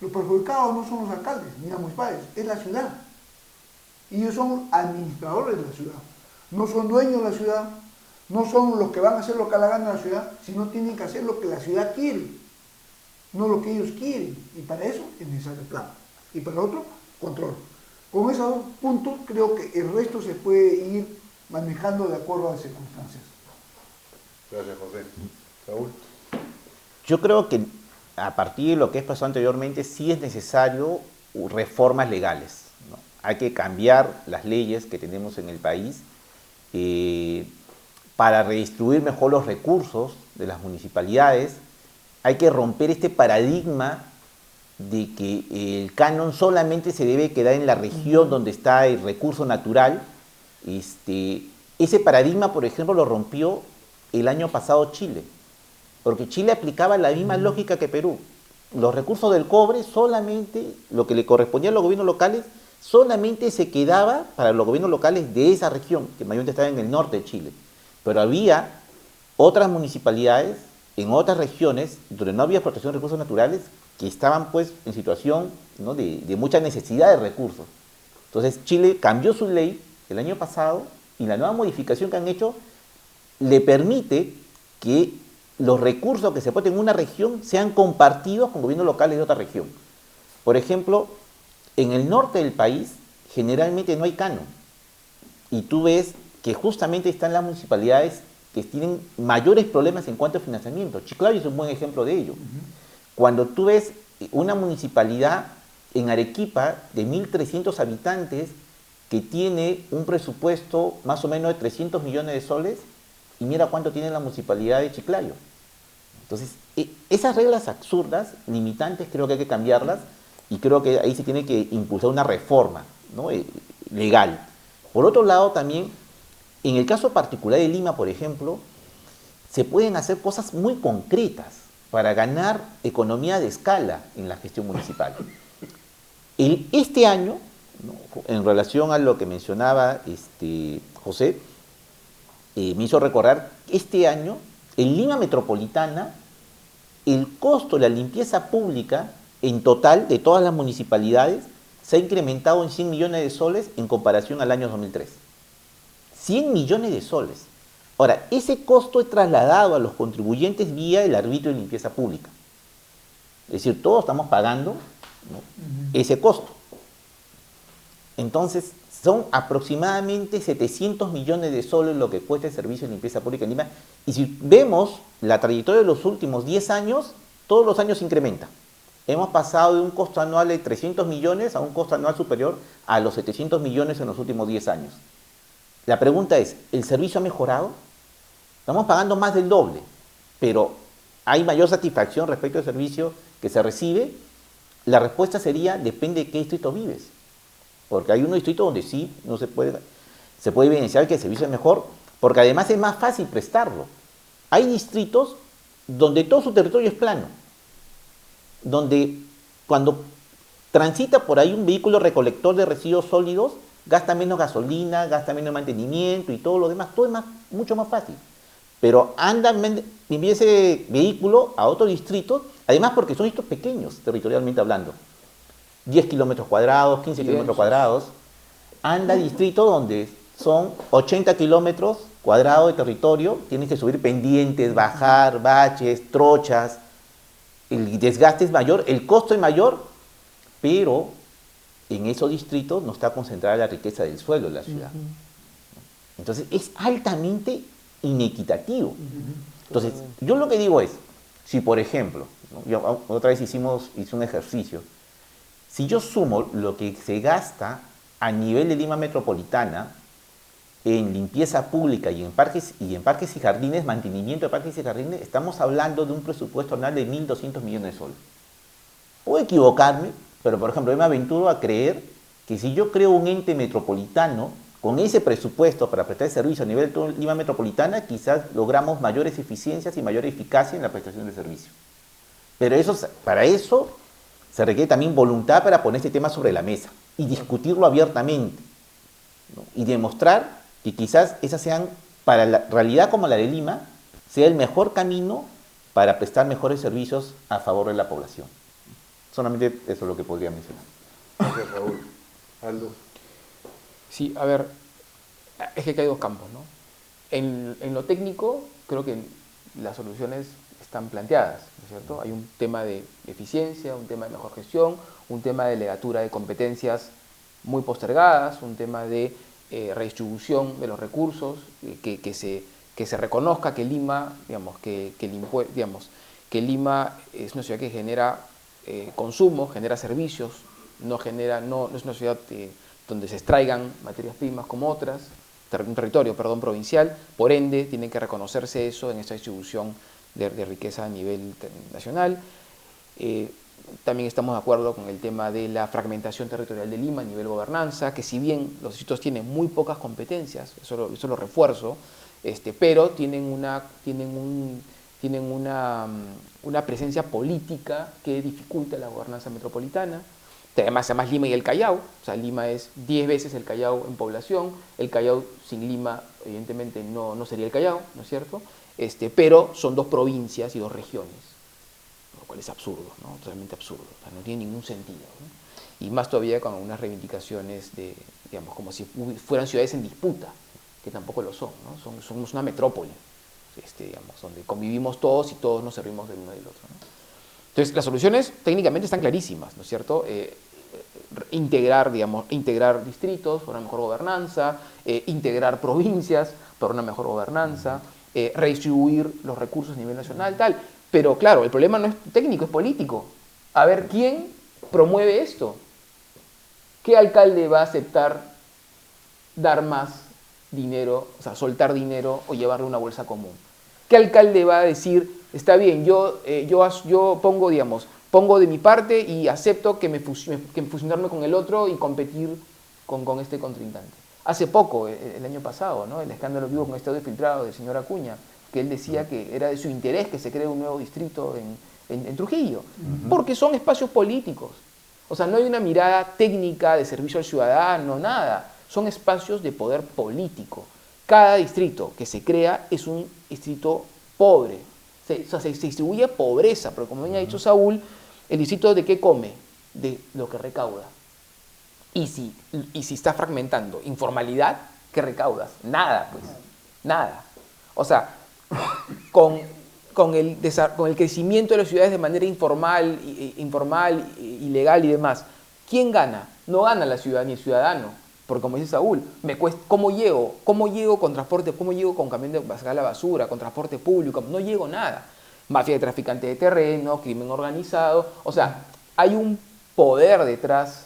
Los perjudicados no son los alcaldes ni las municipales, es la ciudad. Y ellos son administradores de la ciudad, no son dueños de la ciudad, no son los que van a hacer lo que la gana en la ciudad, sino tienen que hacer lo que la ciudad quiere, no lo que ellos quieren. Y para eso es necesario el plan. Y para otro, control. Con esos 2 puntos creo que el resto se puede ir manejando de acuerdo a las circunstancias. Gracias, José. Saúl. Yo creo que a partir de lo que he pasado anteriormente, sí es necesario reformas legales, ¿no? Hay que cambiar las leyes que tenemos en el país para redistribuir mejor los recursos de las municipalidades. Hay que romper este paradigma de que el canon solamente se debe quedar en la región donde está el recurso natural. Ese paradigma, por ejemplo, lo rompió el año pasado Chile, porque Chile aplicaba la misma lógica que Perú. Los recursos del cobre, solamente lo que le correspondía a los gobiernos locales, solamente se quedaba para los gobiernos locales de esa región, que mayormente estaba en el norte de Chile. Pero había otras municipalidades en otras regiones donde no había protección de recursos naturales, que estaban pues en situación, ¿no?, de mucha necesidad de recursos. Entonces Chile cambió su ley el año pasado y la nueva modificación que han hecho le permite que los recursos que se aporten en una región sean compartidos con gobiernos locales de otra región. Por ejemplo, en el norte del país generalmente no hay canon. Y tú ves que justamente están las municipalidades que tienen mayores problemas en cuanto a financiamiento. Chiclayo es un buen ejemplo de ello. Cuando tú ves una municipalidad en Arequipa de 1.300 habitantes que tiene un presupuesto más o menos de 300 millones de soles, y mira cuánto tiene la municipalidad de Chiclayo. Entonces, esas reglas absurdas, limitantes, creo que hay que cambiarlas, y creo que ahí se tiene que impulsar una reforma, ¿no?, legal. Por otro lado, también, en el caso particular de Lima, por ejemplo, se pueden hacer cosas muy concretas. para ganar economía de escala en la gestión municipal. Este año, ¿no?, en relación a lo que mencionaba José, me hizo recordar que este año en Lima Metropolitana el costo de la limpieza pública en total de todas las municipalidades se ha incrementado en 100 millones de soles en comparación al año 2003. 100 millones de soles. Ahora, ese costo es trasladado a los contribuyentes vía el arbitrio de limpieza pública. Es decir, todos estamos pagando, ¿no?, ese costo. Entonces, son aproximadamente 700 millones de soles lo que cuesta el servicio de limpieza pública en Lima. Y si vemos la trayectoria de los últimos 10 años, todos los años incrementa. Hemos pasado de un costo anual de 300 millones a un costo anual superior a los 700 millones en los últimos 10 años. La pregunta es, ¿el servicio ha mejorado? Estamos pagando más del doble, pero ¿hay mayor satisfacción respecto al servicio que se recibe? La respuesta sería, depende de qué distrito vives. Porque hay un distrito donde sí se puede evidenciar que el servicio es mejor, porque además es más fácil prestarlo. Hay distritos donde todo su territorio es plano, donde cuando transita por ahí un vehículo recolector de residuos sólidos, gasta menos gasolina, gasta menos mantenimiento y todo lo demás, todo es mucho más fácil. Pero envía ese vehículo a otro distrito, además porque son distritos pequeños, territorialmente hablando. 10 kilómetros cuadrados, 15 kilómetros cuadrados. Anda a distritos donde son 80 kilómetros cuadrados de territorio, tienes que subir pendientes, bajar, baches, trochas. El desgaste es mayor, el costo es mayor, pero en esos distritos no está concentrada la riqueza del suelo de la ciudad. Entonces es altamente inequitativo. Entonces yo lo que digo es, si por ejemplo, ¿no?, otra vez hice un ejercicio, si yo sumo lo que se gasta a nivel de Lima Metropolitana en limpieza pública y en parques y jardines, mantenimiento de parques y jardines, estamos hablando de un presupuesto anual de 1.200 millones de soles. Puedo equivocarme, pero por ejemplo, yo me aventuro a creer que si yo creo un ente metropolitano con ese presupuesto para prestar servicio a nivel de toda Lima Metropolitana, quizás logramos mayores eficiencias y mayor eficacia en la prestación de servicio. Pero para eso se requiere también voluntad para poner este tema sobre la mesa y discutirlo abiertamente, ¿no?, y demostrar que quizás esas sean, para la realidad como la de Lima, sea el mejor camino para prestar mejores servicios a favor de la población. Solamente eso es lo que podría mencionar. Gracias, Raúl. Aldo. Sí, a ver, es que hay dos campos, ¿no? En lo técnico, creo que las soluciones están planteadas, ¿no es cierto? Hay un tema de eficiencia, un tema de mejor gestión, un tema de legatura de competencias muy postergadas, un tema de redistribución de los recursos, que se reconozca que Lima, que Lima es una ciudad que genera consumo, genera servicios, no es una ciudad donde se extraigan materias primas como otras, un territorio, provincial, por ende tiene que reconocerse eso en esta distribución de riqueza a nivel nacional. También estamos de acuerdo con el tema de la fragmentación territorial de Lima a nivel gobernanza, que si bien los distritos tienen muy pocas competencias, eso lo refuerzo, pero tienen una presencia política que dificulta la gobernanza metropolitana. Además Lima y el Callao, o sea, Lima es 10 veces el Callao en población, el Callao sin Lima evidentemente no sería el Callao, ¿no es cierto? Pero son dos provincias y dos regiones, lo cual es absurdo, ¿no? Totalmente absurdo, o sea, no tiene ningún sentido, ¿no? Y más todavía con unas reivindicaciones de, como si fueran ciudades en disputa, que tampoco lo son, ¿no? Somos una metrópoli, donde convivimos todos y todos nos servimos del uno y del otro, ¿no? Entonces, las soluciones técnicamente están clarísimas, ¿no es cierto? Integrar distritos para una mejor gobernanza, integrar provincias para una mejor gobernanza, redistribuir los recursos a nivel nacional, tal. Pero claro, el problema no es técnico, es político. A ver, ¿quién promueve esto? ¿Qué alcalde va a aceptar dar más dinero, o sea, soltar dinero o llevarle una bolsa común? ¿Qué alcalde va a decir, está bien, yo pongo de mi parte y acepto que fusionarme con el otro y competir con este contrincante? Hace poco, el año pasado, ¿no?, el escándalo vivo con este audio filtrado del señor Acuña, que él decía que era de su interés que se cree un nuevo distrito en Trujillo, porque son espacios políticos. O sea, no hay una mirada técnica de servicio al ciudadano, nada. Son espacios de poder político. Cada distrito que se crea es un distrito pobre. O sea, se distribuye pobreza, pero como bien ha dicho Saúl, ¿el distrito de qué come? De lo que recauda. Y si está fragmentando informalidad, ¿qué recaudas? Nada, pues. Nada. O sea, con el crecimiento de las ciudades de manera informal, ilegal y demás, ¿quién gana? No gana la ciudad ni el ciudadano. Porque como dice Saúl, ¿cómo llego con transporte? ¿Cómo llego con camión de sacar la basura, con transporte público? No llego nada. Mafia de traficantes de terreno, crimen organizado. O sea, hay un poder detrás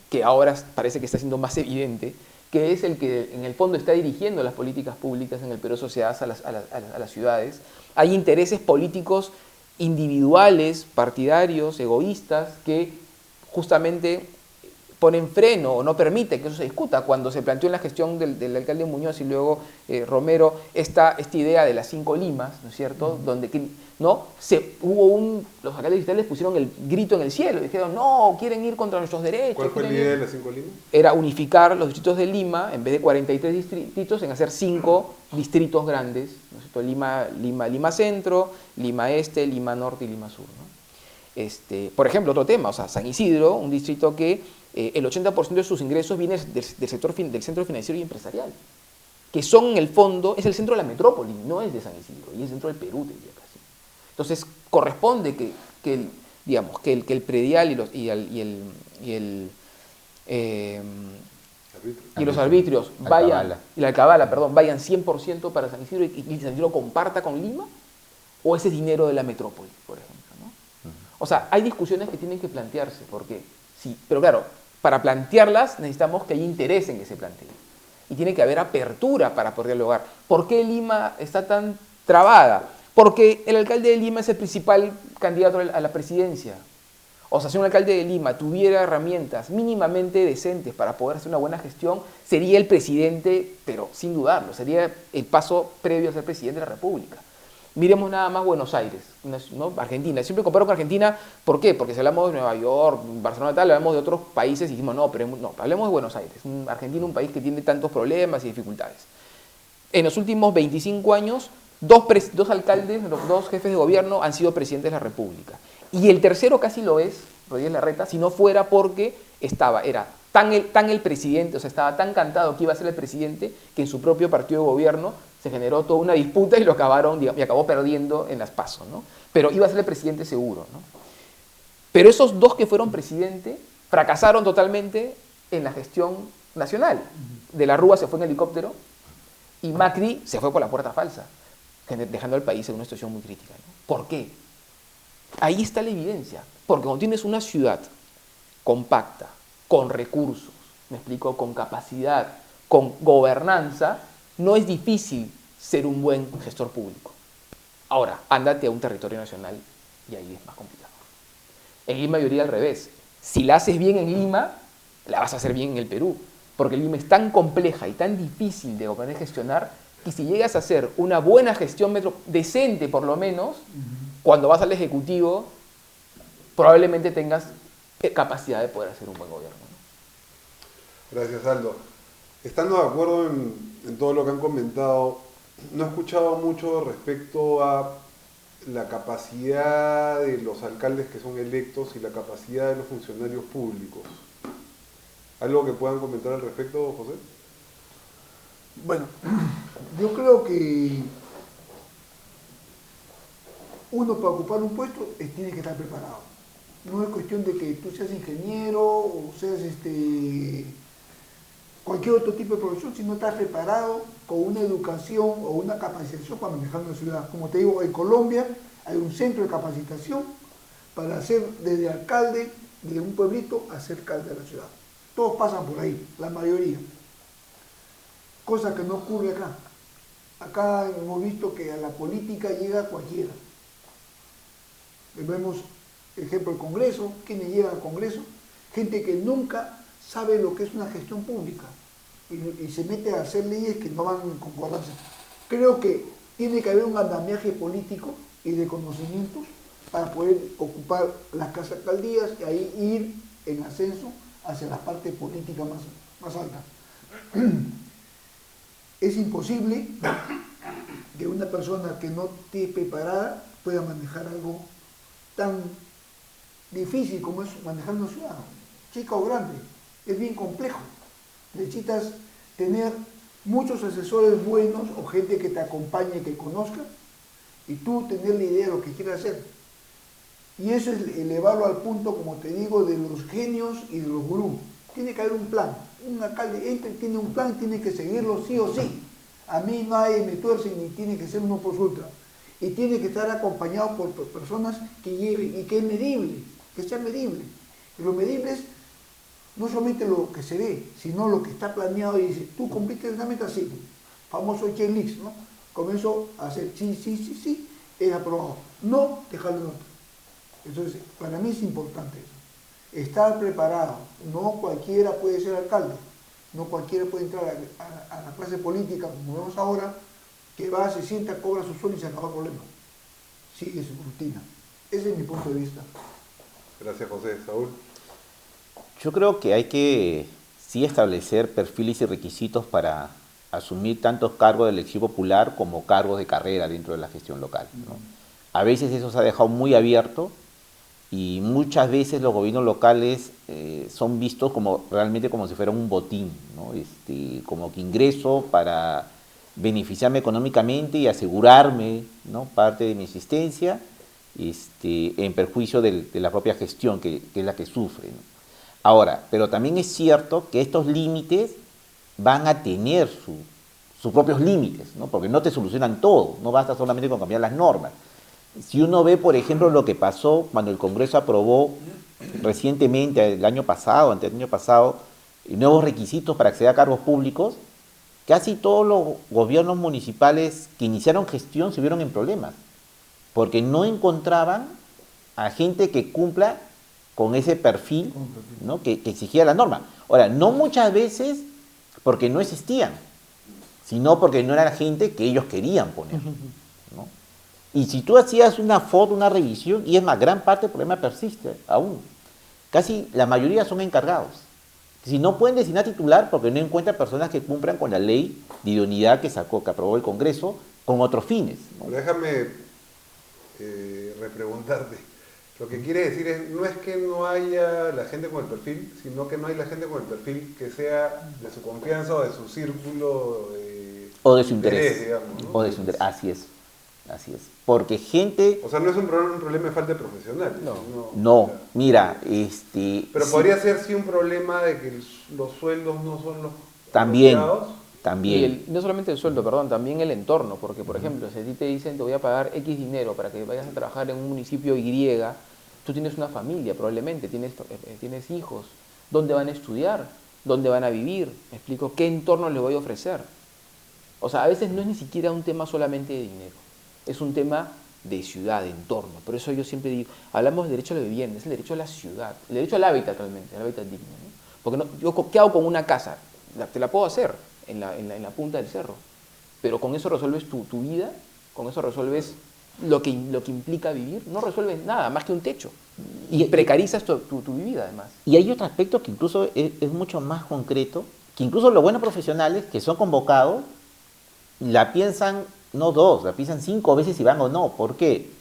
que ahora parece que está siendo más evidente, que es el que en el fondo está dirigiendo las políticas públicas en el Perú asociadas a las ciudades. Hay intereses políticos individuales, partidarios, egoístas, que justamente ponen freno o no permiten que eso se discuta. Cuando se planteó en la gestión del alcalde Muñoz y luego Romero esta idea de las 5 limas, ¿no es cierto?, donde los alcaldes distritales pusieron el grito en el cielo, dijeron, no, quieren ir contra nuestros derechos. ¿Cuál fue la idea de las 5 limas? Era unificar los distritos de Lima, en vez de 43 distritos, en hacer 5 distritos grandes, ¿no es cierto? Lima Centro, Lima Este, Lima Norte y Lima Sur, ¿no? Por ejemplo, otro tema, o sea, San Isidro, un distrito que el 80% de sus ingresos viene del centro financiero y empresarial, que son en el fondo, es el centro de la metrópoli, no es de San Isidro, y es el centro del Perú, diría casi. Entonces, corresponde que el predial y los arbitrios vayan, y la alcabala, perdón, vayan 100% para San Isidro y San Isidro comparta con Lima, o ese dinero de la metrópoli, por ejemplo, ¿no? O sea, hay discusiones que tienen que plantearse, porque sí, pero claro, para plantearlas necesitamos que haya interés en que se planteen. Y tiene que haber apertura para poder dialogar. ¿Por qué Lima está tan trabada? Porque el alcalde de Lima es el principal candidato a la presidencia. O sea, si un alcalde de Lima tuviera herramientas mínimamente decentes para poder hacer una buena gestión, sería el presidente, pero sin dudarlo, sería el paso previo a ser presidente de la República. Miremos nada más Buenos Aires, ¿no? Argentina. Siempre comparo con Argentina, ¿por qué? Porque si hablamos de Nueva York, Barcelona, tal, hablamos de otros países y decimos, no, hablemos de Buenos Aires. Argentina es un país que tiene tantos problemas y dificultades. En los últimos 25 años, dos alcaldes, dos jefes de gobierno han sido presidentes de la República. Y el tercero casi lo es, Rodríguez Larreta, si no fuera porque era tan el presidente, o sea, estaba tan cantado que iba a ser el presidente, que en su propio partido de gobierno se generó toda una disputa y lo acabaron, y acabó perdiendo en las PASO, ¿no? Pero iba a ser el presidente seguro, ¿no? Pero esos dos que fueron presidente fracasaron totalmente en la gestión nacional. De la Rúa se fue en helicóptero y Macri se fue por la puerta falsa, dejando al país en una situación muy crítica, ¿no? ¿Por qué? Ahí está la evidencia. Porque cuando tienes una ciudad compacta, con recursos, me explico, con capacidad, con gobernanza, no es difícil ser un buen gestor público. Ahora, ándate a un territorio nacional y ahí es más complicado. En Lima yo diría al revés. Si la haces bien en Lima, la vas a hacer bien en el Perú. Porque Lima es tan compleja y tan difícil de gobernar y gestionar que si llegas a hacer una buena gestión decente por lo menos, cuando vas al Ejecutivo, probablemente tengas capacidad de poder hacer un buen gobierno, ¿no? Gracias, Aldo. Estando de acuerdo en todo lo que han comentado, no he escuchado mucho respecto a la capacidad de los alcaldes que son electos y la capacidad de los funcionarios públicos. ¿Algo que puedan comentar al respecto, José? Bueno, yo creo que uno para ocupar un puesto tiene que estar preparado. No es cuestión de que tú seas ingeniero o seas cualquier otro tipo de profesión, sino estar preparado con una educación o una capacitación para manejar una ciudad. Como te digo, en Colombia hay un centro de capacitación para ser desde alcalde de un pueblito a ser alcalde de la ciudad. Todos pasan por ahí, la mayoría. Cosa que no ocurre acá. Acá hemos visto que a la política llega cualquiera. Vemos, por ejemplo, el Congreso. ¿Quiénes llegan al Congreso? Gente que nunca sabe lo que es una gestión pública y se mete a hacer leyes que no van en concordancia. Creo que tiene que haber un andamiaje político y de conocimientos para poder ocupar las casas alcaldías y ahí ir en ascenso hacia la parte política más alta. Es imposible que una persona que no esté preparada pueda manejar algo tan difícil como es manejar una ciudad, chica o grande. Es bien complejo. Necesitas tener muchos asesores buenos o gente que te acompañe, que conozca, y tú tener la idea de lo que quieres hacer. Y eso es elevarlo al punto, como te digo, de los genios y de los gurús. Tiene que haber un plan. Un alcalde entra y tiene un plan, tiene que seguirlo sí o sí. A mí nadie me tuerce ni tiene que ser uno por ultra. Y tiene que estar acompañado por personas que lleven y que es medible, que sea medible. Y lo medible es no solamente lo que se ve, sino lo que está planeado y dice, tú cumpliste la meta, sí. Famoso checklist, ¿no? Comienzo a hacer sí, es aprobado. No, dejarlo en otro. Entonces, para mí es importante eso. Estar preparado. No cualquiera puede ser alcalde. No cualquiera puede entrar a la clase política, como vemos ahora, que va, se sienta, cobra su sueldo y se acaba el problema. Sigue su rutina. Ese es mi punto de vista. Gracias, José. Saúl. Yo creo que hay que sí establecer perfiles y requisitos para asumir tantos cargos de elección popular como cargos de carrera dentro de la gestión local, ¿no? A veces eso se ha dejado muy abierto y muchas veces los gobiernos locales son vistos como realmente como si fuera un botín, ¿no? Como que ingreso para beneficiarme económicamente y asegurarme, ¿no?, parte de mi existencia, en perjuicio de la propia gestión, que es la que sufre, ¿no? Ahora, pero también es cierto que estos límites van a tener sus propios límites, ¿no? Porque no te solucionan todo, no basta solamente con cambiar las normas. Si uno ve, por ejemplo, lo que pasó cuando el Congreso aprobó recientemente, el año pasado, ante el año pasado, nuevos requisitos para acceder a cargos públicos, casi todos los gobiernos municipales que iniciaron gestión se vieron en problemas, porque no encontraban a gente que cumpla con ese perfil, ¿no?, que exigía la norma. Ahora, no muchas veces porque no existían, sino porque no era la gente que ellos querían poner, ¿no? Y si tú hacías una foto, una revisión, y es más, gran parte del problema persiste aún. Casi la mayoría son encargados. Si no pueden designar titular porque no encuentran personas que cumplan con la ley de idoneidad que aprobó el Congreso con otros fines, ¿no? Pero déjame repreguntarte. Lo que quiere decir es, no es que no haya la gente con el perfil, sino que no hay la gente con el perfil que sea de su confianza o de su círculo o de su interés, digamos, ¿no? o de su interés. Así es. Porque gente... O sea, no es un problema de falta de profesionales. No, mira, Pero sí, podría ser sí un problema de que los sueldos no son los también, apropiados. también. Y no solamente el sueldo, perdón, también el entorno, porque por ejemplo, si a ti te dicen te voy a pagar X dinero para que vayas a trabajar en un municipio Y, tú tienes una familia probablemente, tienes hijos, ¿dónde van a estudiar? ¿Dónde van a vivir? ¿Me explico? ¿Qué entorno les voy a ofrecer? O sea, a veces no es ni siquiera un tema solamente de dinero, es un tema de ciudad, de entorno. Por eso yo siempre digo, hablamos del derecho a la vivienda, es el derecho a la ciudad, el derecho al hábitat realmente, el hábitat digno, ¿no? Porque ¿qué hago con una casa? Te la puedo hacer en la punta del cerro, pero con eso resuelves tu vida, con eso resuelves lo que implica vivir, no resuelves nada más que un techo y precarizas tu vida además. Y hay otro aspecto que incluso es mucho más concreto, que incluso los buenos profesionales que son convocados la piensan no 2, la piensan 5 veces si van o no. ¿Por qué?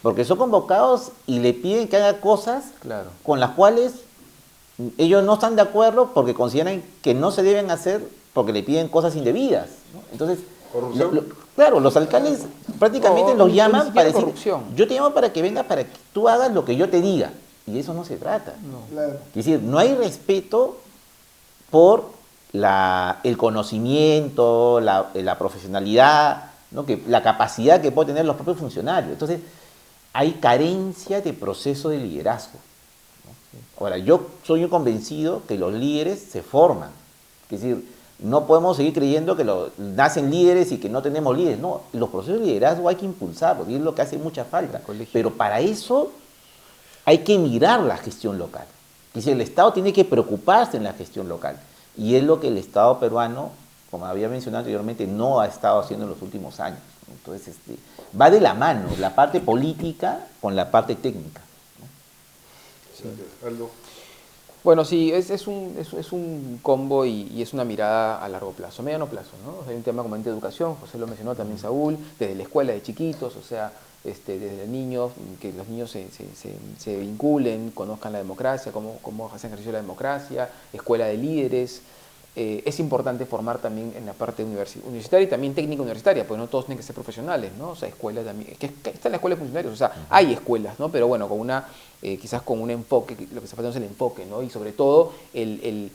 Porque son convocados y le piden que haga cosas con las cuales ellos no están de acuerdo porque consideran que no se deben hacer porque le piden cosas indebidas, ¿no? Entonces, claro, los alcaldes prácticamente los llaman para decir, corrupción. yo te llamo para que vengas para que tú hagas lo que yo te diga. Y de eso no se trata. Claro. Es decir, no hay respeto por el conocimiento, la profesionalidad, ¿no?, la capacidad que pueden tener los propios funcionarios. Entonces, hay carencia de proceso de liderazgo, ¿no? Ahora, yo soy un convencido que los líderes se forman. Es decir, no podemos seguir creyendo que nacen líderes y que no tenemos líderes. No, los procesos de liderazgo hay que impulsarlos, y es lo que hace mucha falta. Pero para eso hay que mirar la gestión local. Es decir, el Estado tiene que preocuparse en la gestión local. Y es lo que el Estado peruano como había mencionado anteriormente, no ha estado haciendo en los últimos años. Entonces, va de la mano la parte política con la parte técnica. Gracias. Aldo. Bueno, sí, es un combo y es una mirada a largo plazo, mediano plazo, ¿no? O sea, hay un tema como de educación, José lo mencionó también Saúl, desde la escuela de chiquitos, o sea, desde niños, que los niños se vinculen, conozcan la democracia, cómo hacen ejercicio de la democracia, escuela de líderes. Es importante formar también en la parte universitaria y también técnica universitaria, porque no todos tienen que ser profesionales, ¿no? O sea, escuelas también, que está en la escuela de funcionarios, o sea, hay escuelas, ¿no? Pero bueno, quizás con un enfoque, lo que se falta es el enfoque, ¿no? Y sobre todo el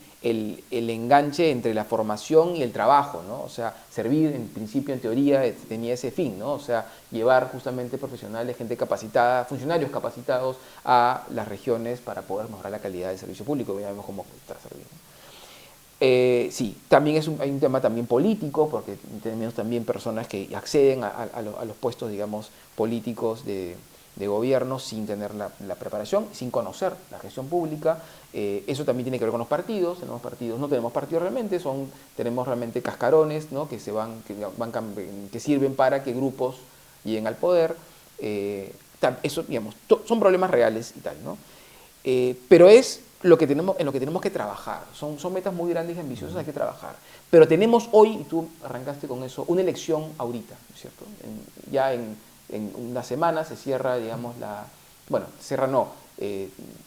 enganche entre la formación y el trabajo, ¿no? O sea, servir en principio, en teoría, tenía ese fin, ¿no? O sea, llevar justamente profesionales, gente capacitada, funcionarios capacitados a las regiones para poder mejorar la calidad del servicio público, ya vemos cómo está serviendo. Sí, también hay un tema también político, porque tenemos también personas que acceden a los puestos, digamos, políticos de gobierno sin tener la preparación, sin conocer la gestión pública. Eso también tiene que ver con los partidos. No tenemos partidos realmente, tenemos realmente cascarones, ¿no? que sirven para que grupos lleguen al poder. Eso, digamos, son problemas reales y tal, ¿no? Pero es en lo que tenemos que trabajar. Son metas muy grandes y ambiciosas, hay que trabajar. Pero tenemos hoy, y tú arrancaste con eso, una elección ahorita, ¿no es cierto? Ya en una semana se cierra, digamos,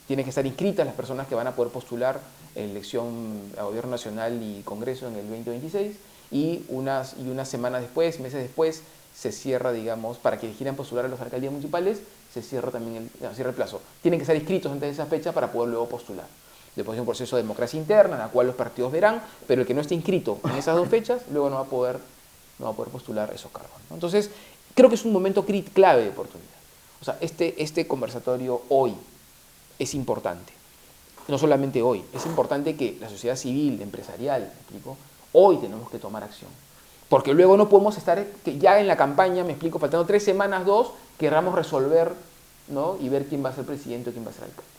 tienen que estar inscritas las personas que van a poder postular en elección a Gobierno Nacional y Congreso en el 2026, y unas semanas después, meses después, se cierra, digamos, para quienes quieran postular a las alcaldías municipales, se cierra también el plazo. Tienen que estar inscritos antes de esa fecha para poder luego postular. Después hay un proceso de democracia interna, en la cual los partidos verán, pero el que no esté inscrito en esas 2 fechas, luego no va a poder postular esos cargos, ¿no? Entonces, creo que es un momento clave de oportunidad. O sea, este conversatorio hoy es importante. No solamente hoy, es importante que la sociedad civil, empresarial, ¿me explico? Hoy tenemos que tomar acción. Porque luego no podemos estar, que ya en la campaña, me explico, faltando 3 semanas, 2, querramos resolver, ¿no? Y ver quién va a ser presidente o quién va a ser alcalde.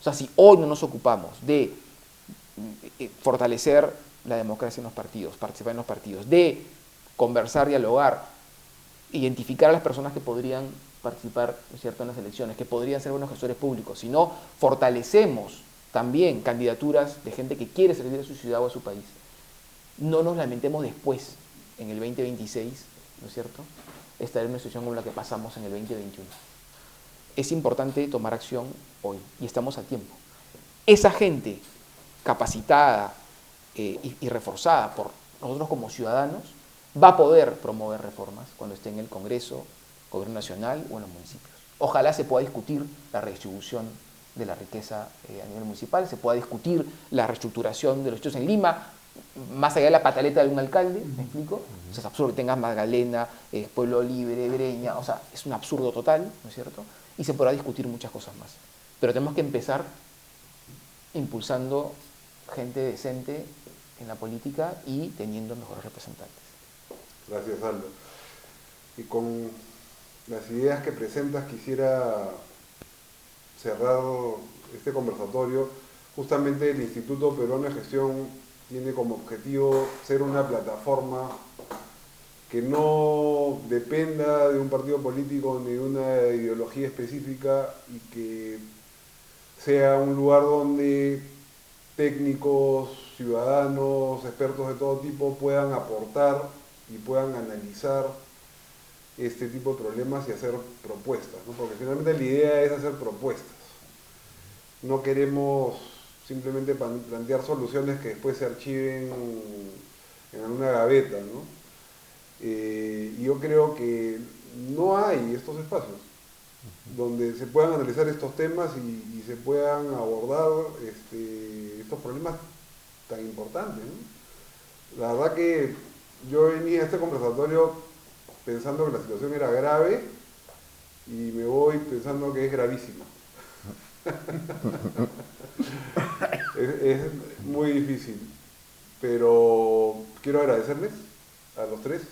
O sea, si hoy no nos ocupamos de fortalecer la democracia en los partidos, participar en los partidos, de conversar, dialogar, identificar a las personas que podrían participar, ¿no es cierto?, en las elecciones, que podrían ser buenos gestores públicos, si no fortalecemos también candidaturas de gente que quiere servir a su ciudad o a su país, no nos lamentemos después, en el 2026, ¿no es cierto?, estar en una situación como la que pasamos en el 2021. Es importante tomar acción hoy y estamos a tiempo. Esa gente capacitada y reforzada por nosotros como ciudadanos va a poder promover reformas cuando esté en el Congreso, Gobierno Nacional o en los municipios. Ojalá se pueda discutir la redistribución de la riqueza a nivel municipal, se pueda discutir la reestructuración de los hechos en Lima, más allá de la pataleta de un alcalde, ¿me explico? O sea, es absurdo que tengas Magdalena, Pueblo Libre, Breña, o sea, es un absurdo total, ¿no es cierto? Y se podrá discutir muchas cosas más. Pero tenemos que empezar impulsando gente decente en la política y teniendo mejores representantes. Gracias, Aldo. Y con las ideas que presentas quisiera cerrar este conversatorio. Justamente el Instituto Peruano de Gestión tiene como objetivo ser una plataforma que no dependa de un partido político ni de una ideología específica y que sea un lugar donde técnicos, ciudadanos, expertos de todo tipo puedan aportar y puedan analizar este tipo de problemas y hacer propuestas, ¿no? Porque finalmente la idea es hacer propuestas. No queremos simplemente plantear soluciones que después se archiven en alguna gaveta, ¿no? Y yo creo que no hay estos espacios donde se puedan analizar estos temas y se puedan abordar estos problemas tan importantes, ¿no? La verdad que yo venía a este conversatorio pensando que la situación era grave y me voy pensando que es gravísima. Es muy difícil, pero quiero agradecerles a los tres